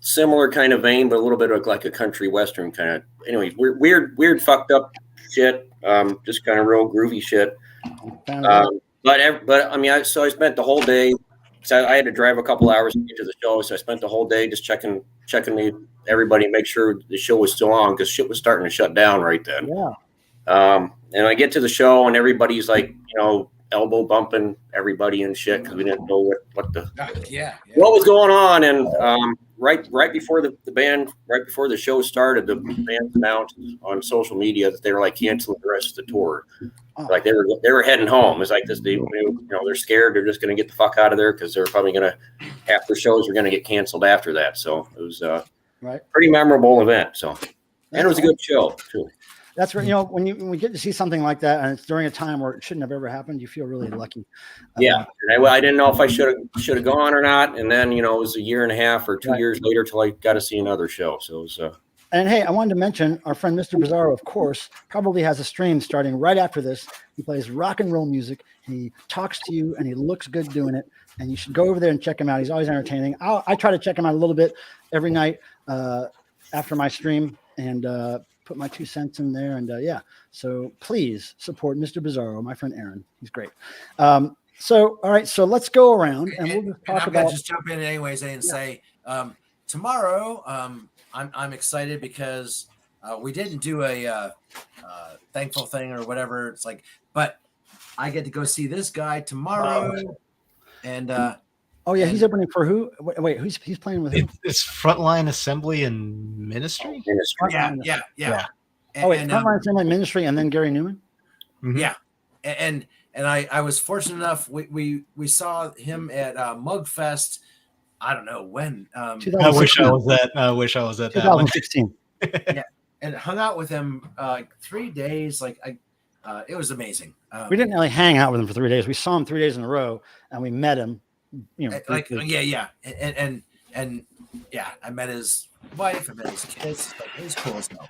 similar kind of vein, but a little bit of like a country western kind of. Anyway, weird, fucked up shit. Just kind of real groovy shit. But I mean, I spent the whole day. So I had to drive a couple hours to get to the show, so I spent the whole day just checking everybody, make sure the show was still on because shit was starting to shut down right then. Yeah. And I get to the show and everybody's like, elbow bumping everybody and shit because we didn't know what was going on. And right before the show started, the band announced on social media that they were like canceling the rest of the tour. Like they were heading home. It's like this, they're scared. They're just going to get the fuck out of there because they're probably going to, half their shows are going to get canceled after that. So it was a pretty memorable event. So, and it was a good show too. That's where, when we get to see something like that and it's during a time where it shouldn't have ever happened, you feel really lucky. Yeah. And I didn't know if I should have gone or not. And then, it was a year and a half or 2 years later till I got to see another show. So it was, and hey, I wanted to mention our friend Mr. Bizarro, of course, probably has a stream starting right after this. He plays rock and roll music. He talks to you and he looks good doing it. And you should go over there and check him out. He's always entertaining. I try to check him out a little bit every night after my stream and put my 2 cents in there. And so please support Mr. Bizarro, my friend Aaron. He's great. So, all right. So let's go around and we'll just talk about. Just jump in anyways and say tomorrow, I'm excited because we didn't do a thankful thing or whatever. It's like, but I get to go see this guy tomorrow. And he's opening for who? Wait, he's playing with who? It's Frontline Assembly and Ministry. Yeah. Frontline Assembly Ministry, and then Gary Newman. Mm-hmm. Yeah, and I was fortunate enough. We saw him at Mugfest. I don't know when. I wish I was at 2016. Yeah, and hung out with him 3 days. It was amazing. We didn't really hang out with him for 3 days. We saw him 3 days in a row, and we met him. And I met his wife. I met his kids. It was cool as hell.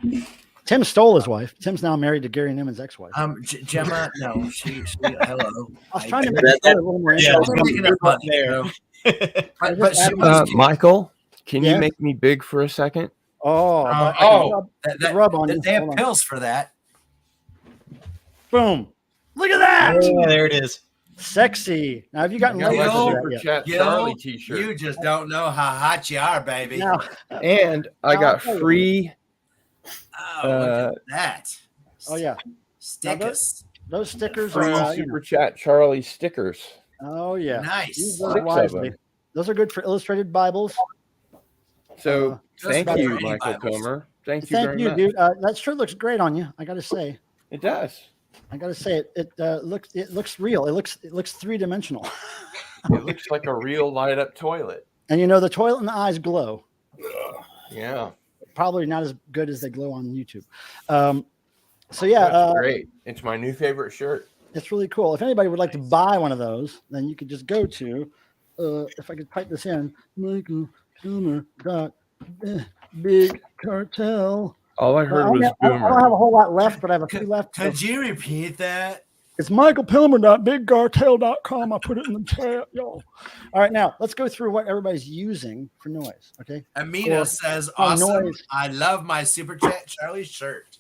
Tim stole his wife. Tim's now married to Gary Newman's ex-wife. Gemma, no, she hello. I was trying to make it a little more interesting. Michael, can you make me big for a second? The rub on. They have pills for that. Boom! Look at that. Yeah, there it is. Sexy. Now, have you gotten Charlie t-shirt? You just don't know how hot you are, baby. No. And I got free. Look at that. Oh yeah, stickers. Those stickers free are Super Chat Charlie stickers. Oh yeah, nice. Use those wisely. Those are good for illustrated Bibles. So thank you, Michael Comer. Thank you very much, dude. That shirt looks great on you. I got to say. It does. I got to say it looks real. It looks three-dimensional. It looks like a real light up toilet. And the toilet and the eyes glow. Yeah. Probably not as good as they glow on YouTube. That's great. It's my new favorite shirt. It's really cool. If anybody would like to buy one of those, then you could just go to if I could type this in, Big Cartel. All I heard was I don't have a whole lot left, but I have a few left. Could you repeat that? It's michaelpilmer.bigcartel.com. I put it in the chat, y'all. All right, now let's go through what everybody's using for noise. Okay. Amina says, "Awesome! Noise. I love my Super Chat Charlie shirt."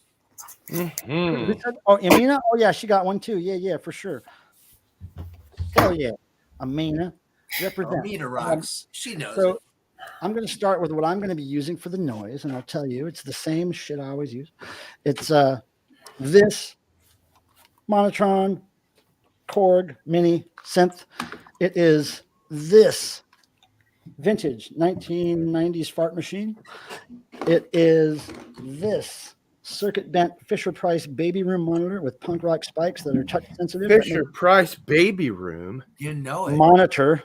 Mm-hmm. Oh, Amina. Oh yeah, she got one too. Yeah, for sure. Hell yeah, Amina. Represent. Amina rocks. She knows it. I'm going to start with what I'm going to be using for the noise, and I'll tell you, it's the same shit I always use. It's this Monotron Korg Mini synth. It is this vintage 1990s fart machine. It is this circuit bent Fisher Price baby room monitor with punk rock spikes that are touch sensitive. Fisher Price baby room. You know it. Monitor.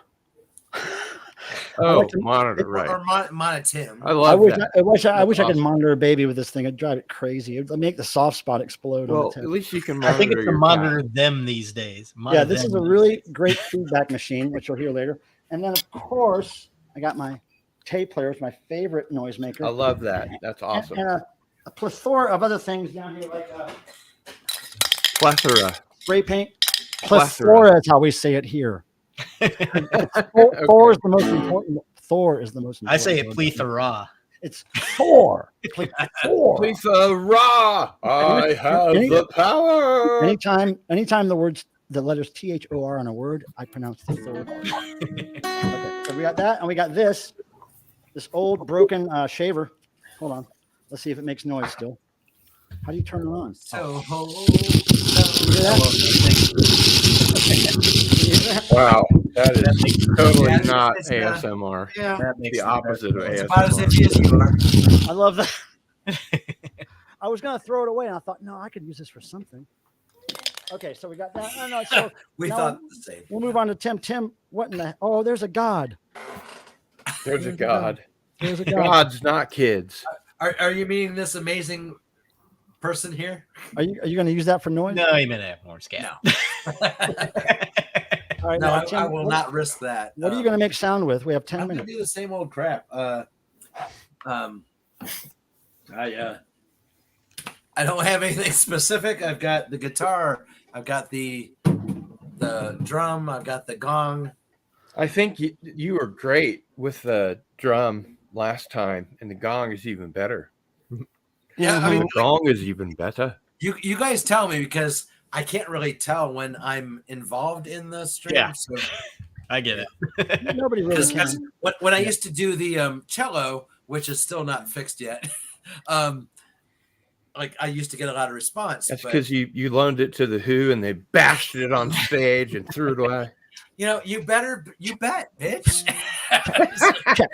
Oh, monitor, right? Or monitor. I love that. I wish I could monitor a baby with this thing. It'd drive it crazy. It'd make the soft spot explode. Well, at least you can. I think it's to monitor them these days. Yeah, this is a really great feedback machine, which you'll hear later. And then, of course, I got my tape player. It's my favorite noisemaker. I love that. That's awesome. And a plethora of other things down here, like plethora, spray paint. Plethora is how we say it here. Thor is the most important. Thor is the most important. I say it plethora. It's Thor. Plethora. I have the power. Anytime the letters THOR on a word, I pronounce the Thor. Okay, so we got that, and we got this old broken shaver. Hold on. Let's see if it makes noise still. How do you turn it on? Wow, that is totally not ASMR. Yeah, that's the opposite of ASMR. About as if you are. I love that. I was gonna throw it away, and I thought, no, I could use this for something. Okay, so we got that. No, so we thought the same. We'll move on to Tim. Tim, what in the? Oh, there's a God. There's a God. There's a God. God's not kids. Are you meeting this amazing person here? Are you going to use that for noise? No, you meant that more scat. No. All right, no, now, Tim, I will not risk that. What are you going to make sound with? We have 10 I'm minutes. I'm gonna do the same old crap. I don't have anything specific. I've got the guitar. I've got the drum. I've got the gong. I think you were great with the drum last time, and the gong is even better. Yeah, I mean, the gong is even better. You guys tell me, because I can't really tell when I'm involved in the stream. Yeah, so. I get it. Nobody really can. When I used to do the cello, which is still not fixed yet, like I used to get a lot of response. That's because you loaned it to the Who and they bashed it on stage and threw it away. You know, you bet, bitch.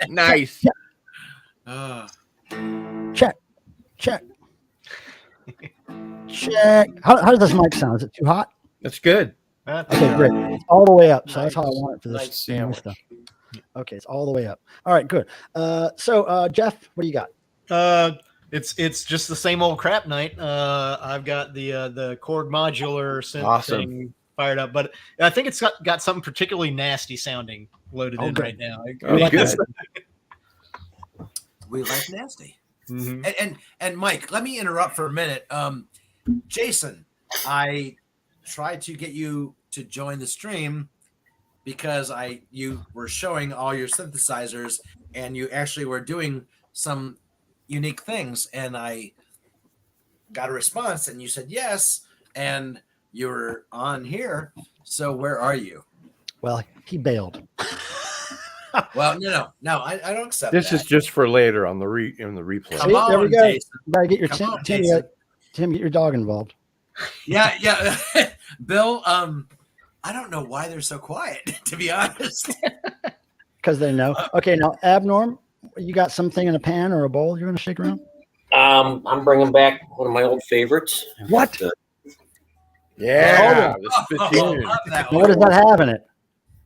Nice. Check. How does this mic sound? Is it too hot? That's good. Okay, great. It's all the way up. So that's how I want it for this stuff. Okay, it's all the way up. All right, good. So Jeff, what do you got? It's just the same old crap night. I've got the Korg modular synth thing fired up, but I think it's got something particularly nasty sounding loaded in right now. We like nasty. Mm-hmm. And Mike, let me interrupt for a minute. Jason, I tried to get you to join the stream because you were showing all your synthesizers and you actually were doing some unique things, and I got a response and you said yes, and you were on here. So where are you? Well, he bailed. Well, no, I don't accept this that. Is just for later on the replay. Come on, there we go. Jason. You gotta get your Tim, get your dog involved. Yeah. Bill, I don't know why they're so quiet, to be honest. Because they know. Okay, now Abnorm, you got something in a pan or a bowl you're gonna shake around? I'm bringing back one of my old favorites. What? Yeah. What does that have in it?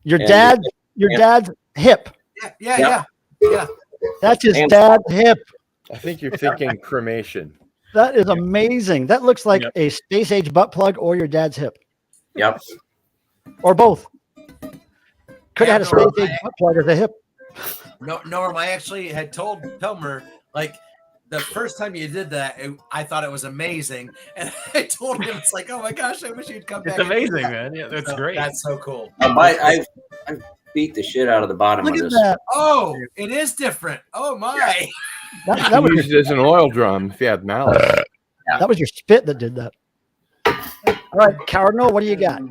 Your dad's hip. Yeah. That's his dad's hip. I think you're thinking cremation. That is amazing. That looks like a space age butt plug or your dad's hip. Yep. Or both. Could have had a space age butt plug as a hip. No, Norm, I actually had told Pelmer, like, the first time you did that, I thought it was amazing, and I told him, it's like, oh my gosh, I wish you'd come back. It's amazing, man. Yeah, that's great. That's so cool. I've beat the shit out of the bottom Look of at this. that. Oh, it is different. Oh my. That was used as an oil drum if you had malice. That was your spit that did that. All right, Cardinal, what do you got?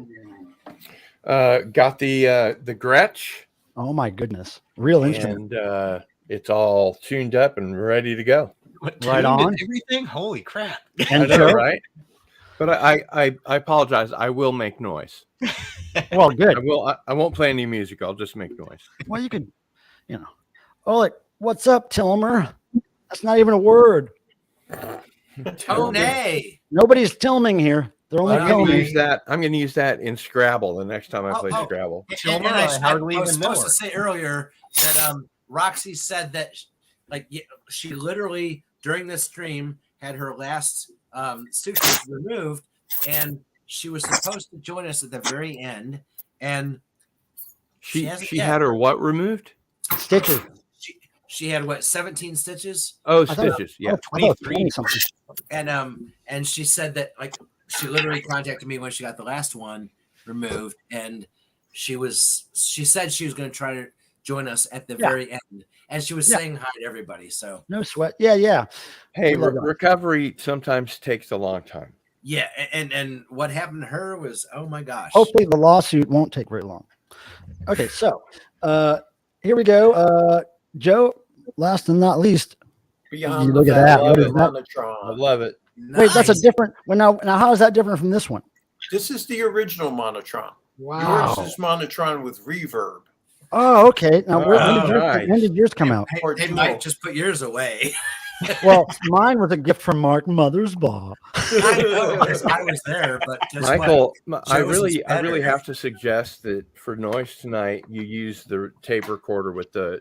Got the Gretsch. Oh my goodness, real instrument. And it's all tuned up and ready to go. Right on. Everything. Holy crap! And I know, Joe? right? But I apologize. I will make noise. Well, good. I won't play any music. I'll just make noise. Well, you could, Oh, like, what's up, Tilmer? That's not even a word. Tony. Nobody's Tilming here. They're only I'm going to Tilming. use that. I'm going to use that in Scrabble the next time I play Scrabble. And I was supposed to say earlier that Roxy said that she literally during this stream had her last suitcase removed, and she was supposed to join us at the very end, and she had her what removed? Stitches. She had what, 17 stitches? Oh, stitches. Yeah, 23 something. And she said that she literally contacted me when she got the last one removed, and she said she was going to try to join us at the very end, and she was saying hi to everybody. So no sweat. Yeah. Hey, recovery sometimes takes a long time. Yeah, and what happened to her was, oh my gosh. Hopefully the lawsuit won't take very long. Okay, so here we go. Joe, last and not least. Beyond look at that. What is that? Monotron. I love it. Nice. Wait, that's a different. Well, now how is that different from this one? This is the original Monotron. Wow. Yours is Monotron with reverb. Oh, okay. Now, Right. when did yours come out? Hey, Mike, just put yours away. Well, mine was a gift from Mark Mothersbaugh. I was there, but guess Michael, what? I Joe's is really better. have to suggest that for noise tonight, you use the tape recorder with the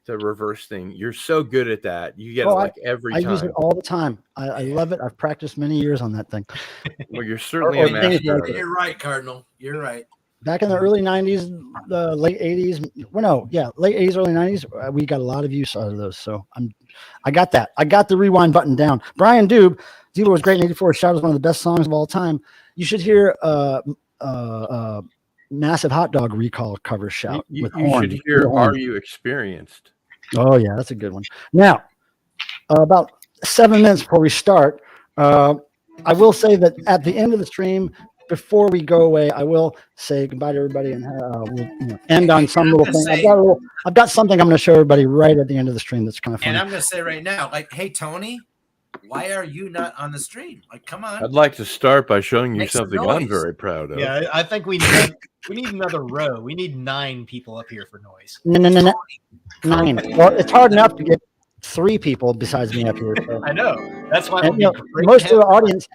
reverse thing. You're so good at that. You get it every time. I use it all the time. I love it. I've practiced many years on that thing. Well, you're certainly a master of it. You're right, Cardinal. You're right. Back in the early 90s, the late 80s. Well, no, late 80s, early 90s, we got a lot of use out of those. So I got that. I got the rewind button down. Brian Doob, Dealer Was Great in 84. Shout is one of the best songs of all time. You should hear Massive Hot Dog Recall cover shout. You Horn. should hear Are You Experienced? Oh, yeah, that's a good one. Now, about 7 minutes before we start, I will say that at the end of the stream, before we go away, I will say goodbye to everybody and we'll end on some little thing. I've got something I'm going to show everybody right at the end of the stream that's kind of fun. And I'm going to say right now, hey, Tony, why are you not on the stream? Come on. I'd like to start by showing you Make some something I'm very proud of. Yeah, I think we need another row. We need 9 people up here for noise. No. 9. Well, it's hard enough to get 3 people besides me up here. So. I know. That's why most of the audience,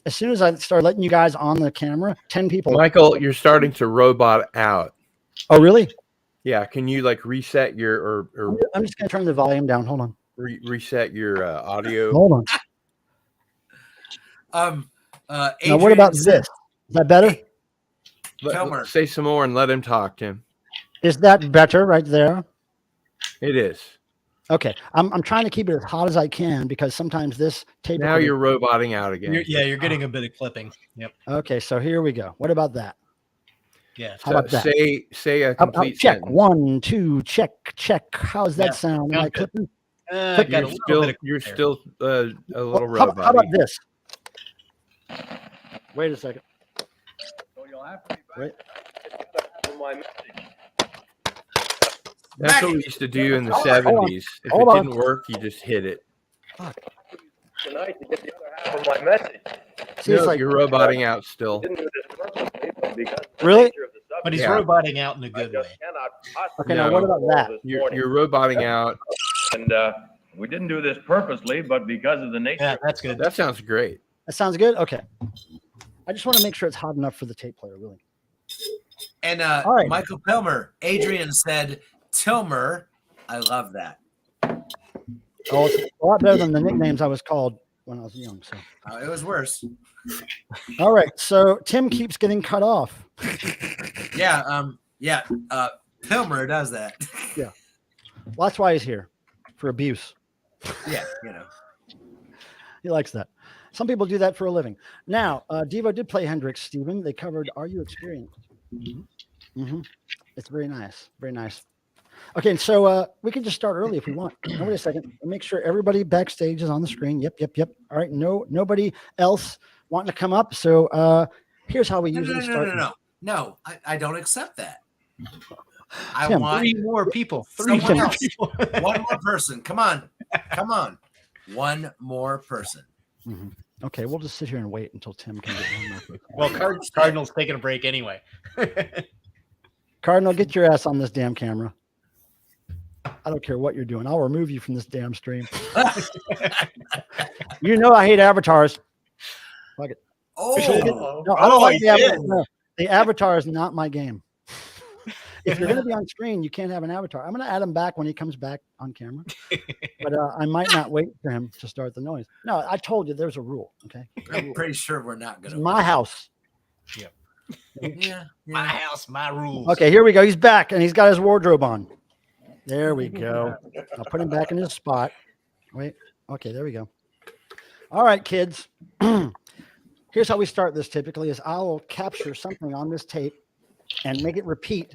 as soon as I started letting you guys on the camera, 10 people. Michael, you're starting to robot out. Oh, really? Yeah. Can you reset your or I'm just going to turn the volume down. Hold on. reset your audio? Hold on. Now, what about this? Is that better? Let's say some more and let him talk, Tim. Is that better right there? It is. Okay, I'm trying to keep it as hot as I can because sometimes this tape. Now you're roboting out again. You're getting a bit of clipping. Yep. Okay, so here we go. What about that? Yeah. How about that? Say a complete check. sentence. 1, 2, check. How's that sound? Am I clipping? You're still a little robot. How about this? Wait a second. Wait. That's what we used to do in the 70s. If it didn't work, you just hit it. Tonight to get the other half of my message. See, no, you're roboting out still. Really? But he's roboting out in a good way. Okay, now what about that? You're roboting out. And we didn't do this purposely, but because of the nature. Yeah, that's good. That sounds great. That sounds good? Okay. I just want to make sure it's hot enough for the tape player, really. And right. Michael Pilmer, Adrian said, Tilmer, I love that. Oh, it's a lot better than the nicknames I was called when I was young. So it was worse. All right, so Tim keeps getting cut off. Yeah, Pilmer does that. Yeah, well, that's why he's here, for abuse. Yeah, you know. He likes that. Some people do that for a living. Now, Devo did play Hendrix, Stephen. They covered Are You Experienced? Mm-hmm. It's very nice. Very nice. Okay, so we can just start early if we want. No, wait a second. Make sure everybody backstage is on the screen. Yep. All right. Nobody else wanting to come up. So here's how we usually start. No, I don't accept that. I Tim, want 3 more people. Three more people. One more person. Come on. One more person. Mm-hmm. Okay, we'll just sit here and wait until Tim can get one more person. Well, Cardinal's taking a break anyway. Cardinal, get your ass on this damn camera. I don't care what you're doing. I'll remove you from this damn stream. You know I hate avatars. Fuck it. Oh, no, I don't like the avatar. No, the avatar is not my game. If you're going to be on screen, you can't have an avatar. I'm going to add him back when he comes back on camera. But I might not wait for him to start the noise. No, I told you there's a rule. Okay. I'm pretty sure we're not going to. My house. Yep. Yeah. My house, my rules. Okay, here we go. He's back and he's got his wardrobe on. There we go. I'll put him back in his spot. Wait. Okay, there we go. All right, kids. Here's how we start this typically is I'll capture something on this tape and make it repeat.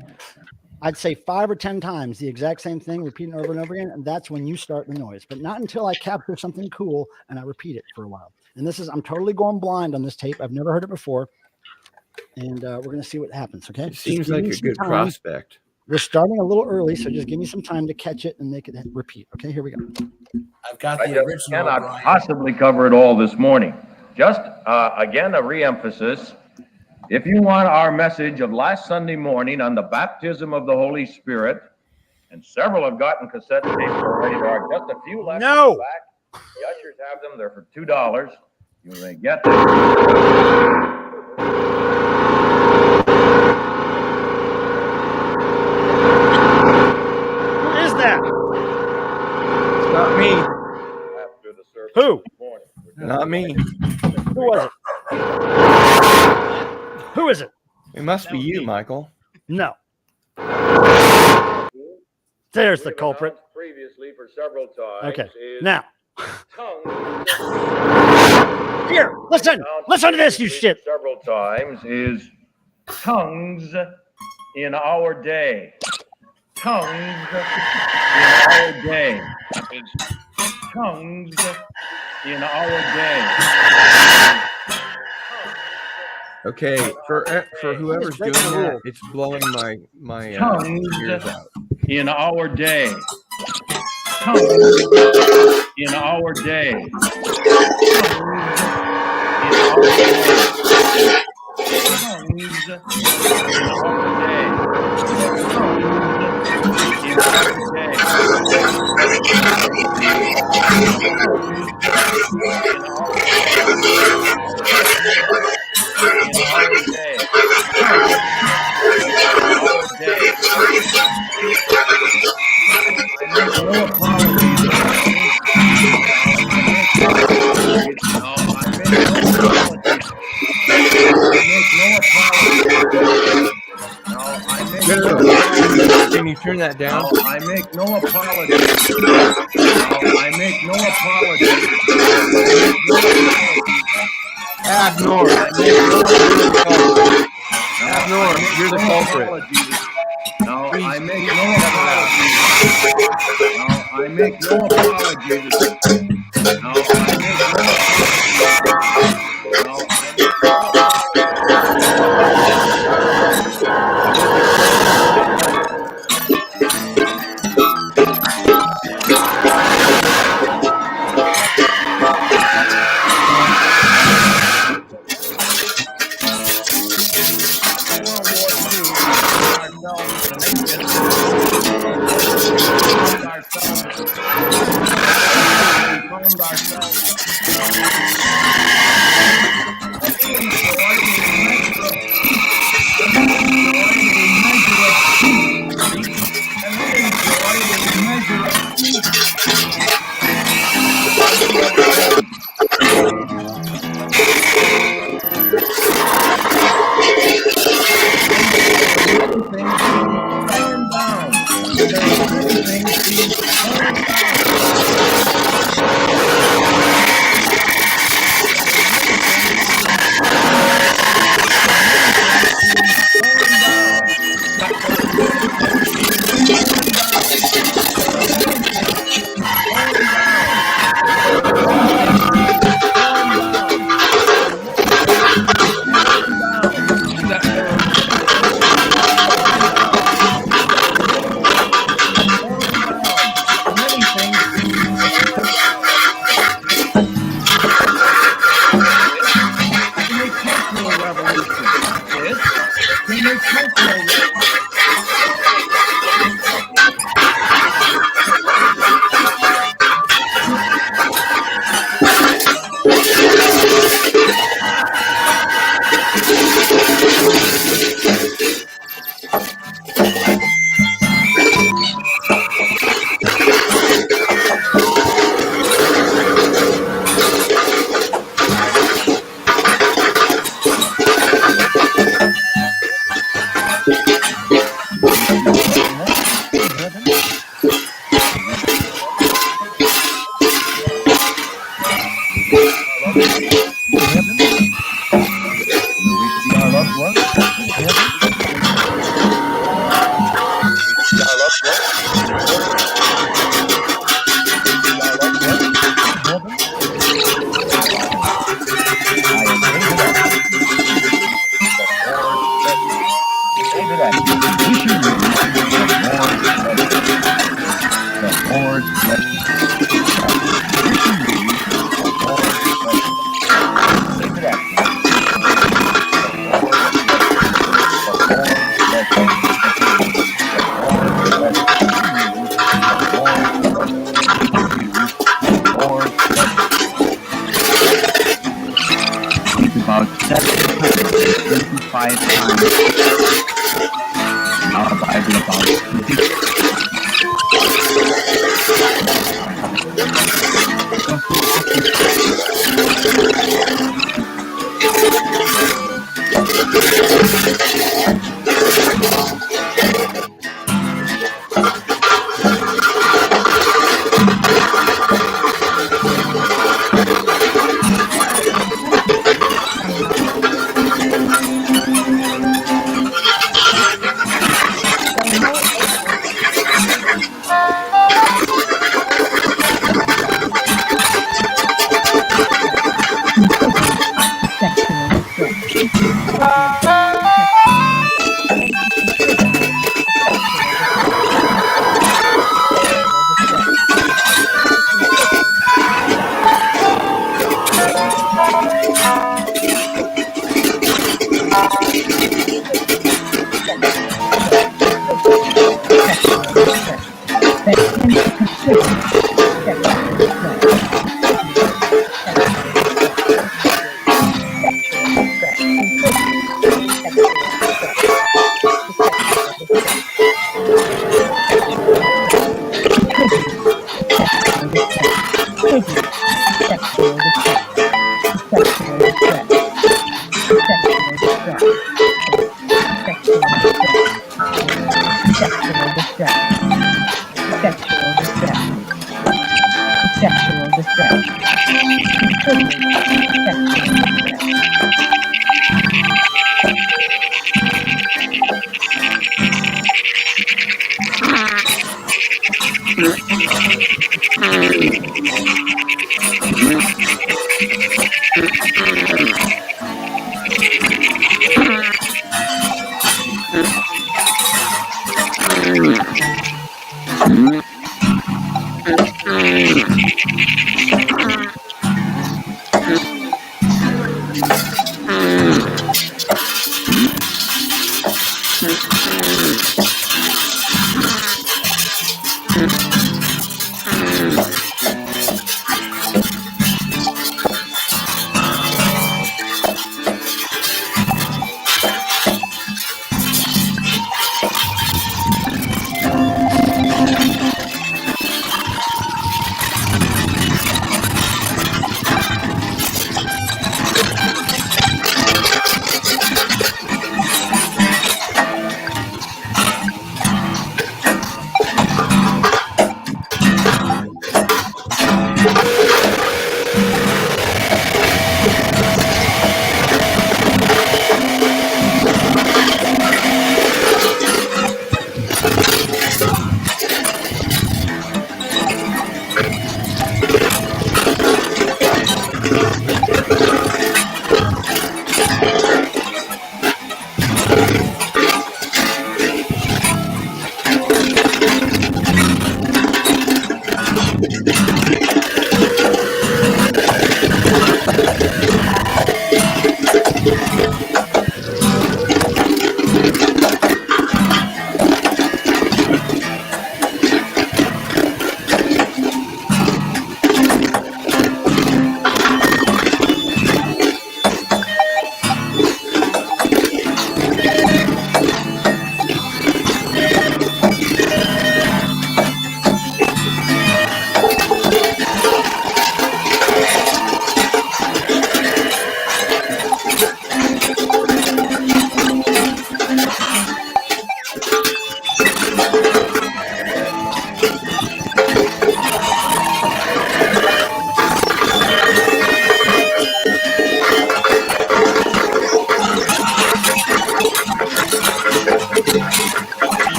I'd say 5 or 10 times the exact same thing, repeating over and over again. And that's when you start the noise, but not until I capture something cool and I repeat it for a while. And I'm totally going blind on this tape. I've never heard it before. And we're going to see what happens. Okay. It seems like a good prospect. We're starting a little early, so just give me some time to catch it and make it repeat. Okay, here we go. I've got the original. Cannot possibly cover it all this morning. Just again, a reemphasis. If you want our message of last Sunday morning on the baptism of the Holy Spirit, and several have gotten cassette tapes already, there are just a few left in the back. The ushers have them. They're for $2. You may get them. Who is that? It's not me. Who? Not me. Who was it? Who is it? It must be you, Michael. No. There's the culprit. Previously for several times. Okay. Now. Here, listen to this, you shit. Several times is tongues in our day. Tongues in our day. It's tongues in our day. Okay, for whoever's doing that, it's blowing my ears out. In our day. Tongues in our day. Tongues in our day. In our day. Can you turn that down? I make no apologies. I make no apologies. Abnor, you're the culprit. No, I make no apologies. No, I make no apologies. No, I make no apologies. No, found ourselves About 725 times our Bible about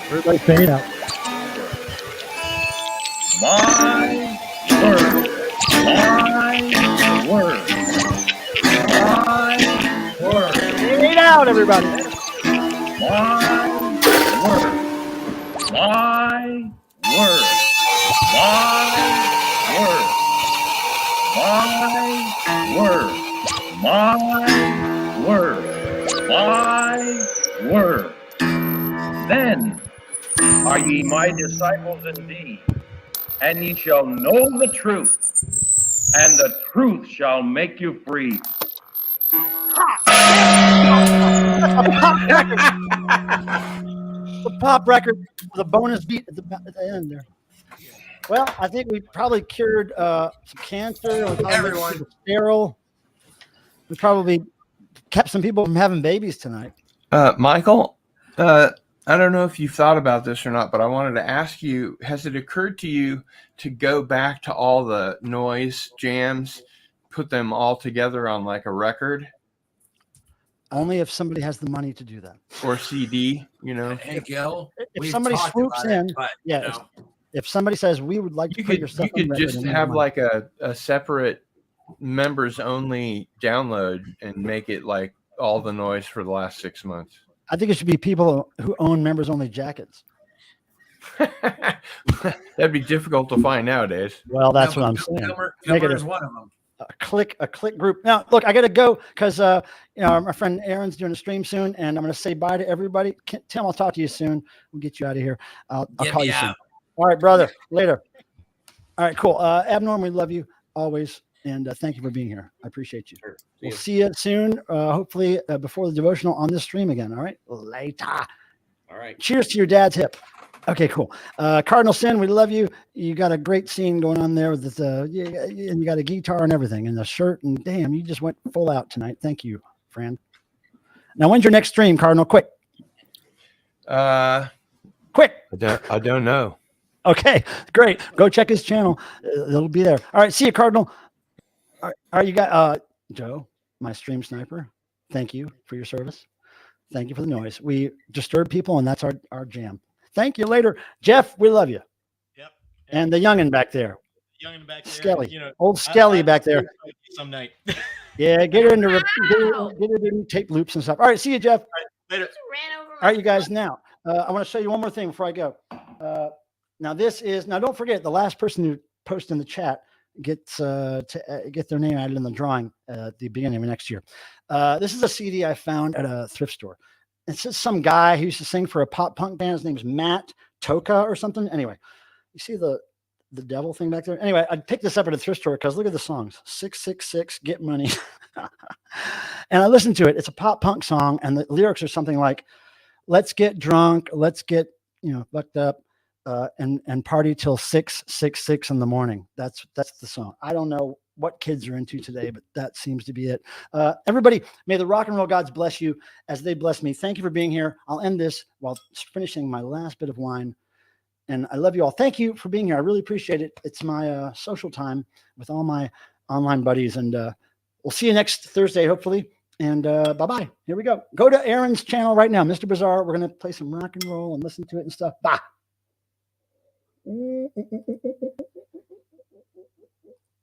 Everybody say it out. My word. My word. My word. Say it out, everybody. My word. My word. My word. My word. My word. My word. Then are ye my disciples indeed, and ye shall know the truth, and the truth shall make you free. The pop record, the bonus beat at the end there. Well, I think we probably cured some cancer. We probably made people sterile. We probably kept some people from having babies tonight. Michael, I don't know if you've thought about this or not, but I wanted to ask you, has it occurred to you to go back to all the noise jams, put them all together on like a record? Only if somebody has the money to do that. Or CD, you know? Hey, Gil, if somebody swoops in, if somebody says, we would like to put your stuff on you could just have like a separate members only download and make it like all the noise for the last 6 months. I think it should be people who own members only jackets. That'd be difficult to find nowadays. Well, that's what I'm saying. Kilmer is one of them. A click group. Now, look, I got to go because my friend Aaron's doing a stream soon, and I'm going to say bye to everybody. Tim, I'll talk to you soon. We'll get you out of here. I'll call you soon. All right, brother. Later. All right, cool. Abnorm, we love you always, and thank you for being here. I appreciate you. Sure. We'll see you soon. Hopefully before the devotional on this stream again. All right, later. All right. Cheers to your dad's hip. Okay, cool. Cardinal Sin, we love you. You got a great scene going on there with and you got a guitar and everything and a shirt, and damn, you just went full out tonight. Thank you, friend. Now, when's your next stream, Cardinal? Quick. Quick. I don't know. Okay, great. Go check his channel. It'll be there. All right, see you, Cardinal. All right, you got Joe, my stream sniper. Thank you for your service. Thank you for the noise. We disturb people, and that's our jam. Thank you. Later, Jeff. We love you. Yep. And the youngin back there. Youngin back there. Skelly. Old Skelly back there. Some night. Yeah, get her into tape loops and stuff. All right, see you, Jeff. All right, later. All right, you guys. Now, I want to show you one more thing before I go. Now, don't forget the last person who posted in the chat get their name added in the drawing at the beginning of next year. This is a CD I found at a thrift store. It's just some guy who used to sing for a pop punk band. His name is Matt Toka or something. Anyway, you see the devil thing back there? Anyway, I picked this up at a thrift store because look at the songs. 666, Get Money. And I listened to it. It's a pop punk song, and the lyrics are something like, let's get drunk, let's get, fucked up, and party till 6:66 in the morning. That's the song. I don't know what kids are into today, but that seems to be it. Everybody, may the rock and roll gods bless you as they bless me. Thank you for being here. I'll end this while finishing my last bit of wine. And I love you all. Thank you for being here. I really appreciate it. It's my social time with all my online buddies. And we'll see you next Thursday, hopefully. And bye-bye. Here we go. Go to Aaron's channel right now, Mr. Bizarre. We're going to play some rock and roll and listen to it and stuff. Bye.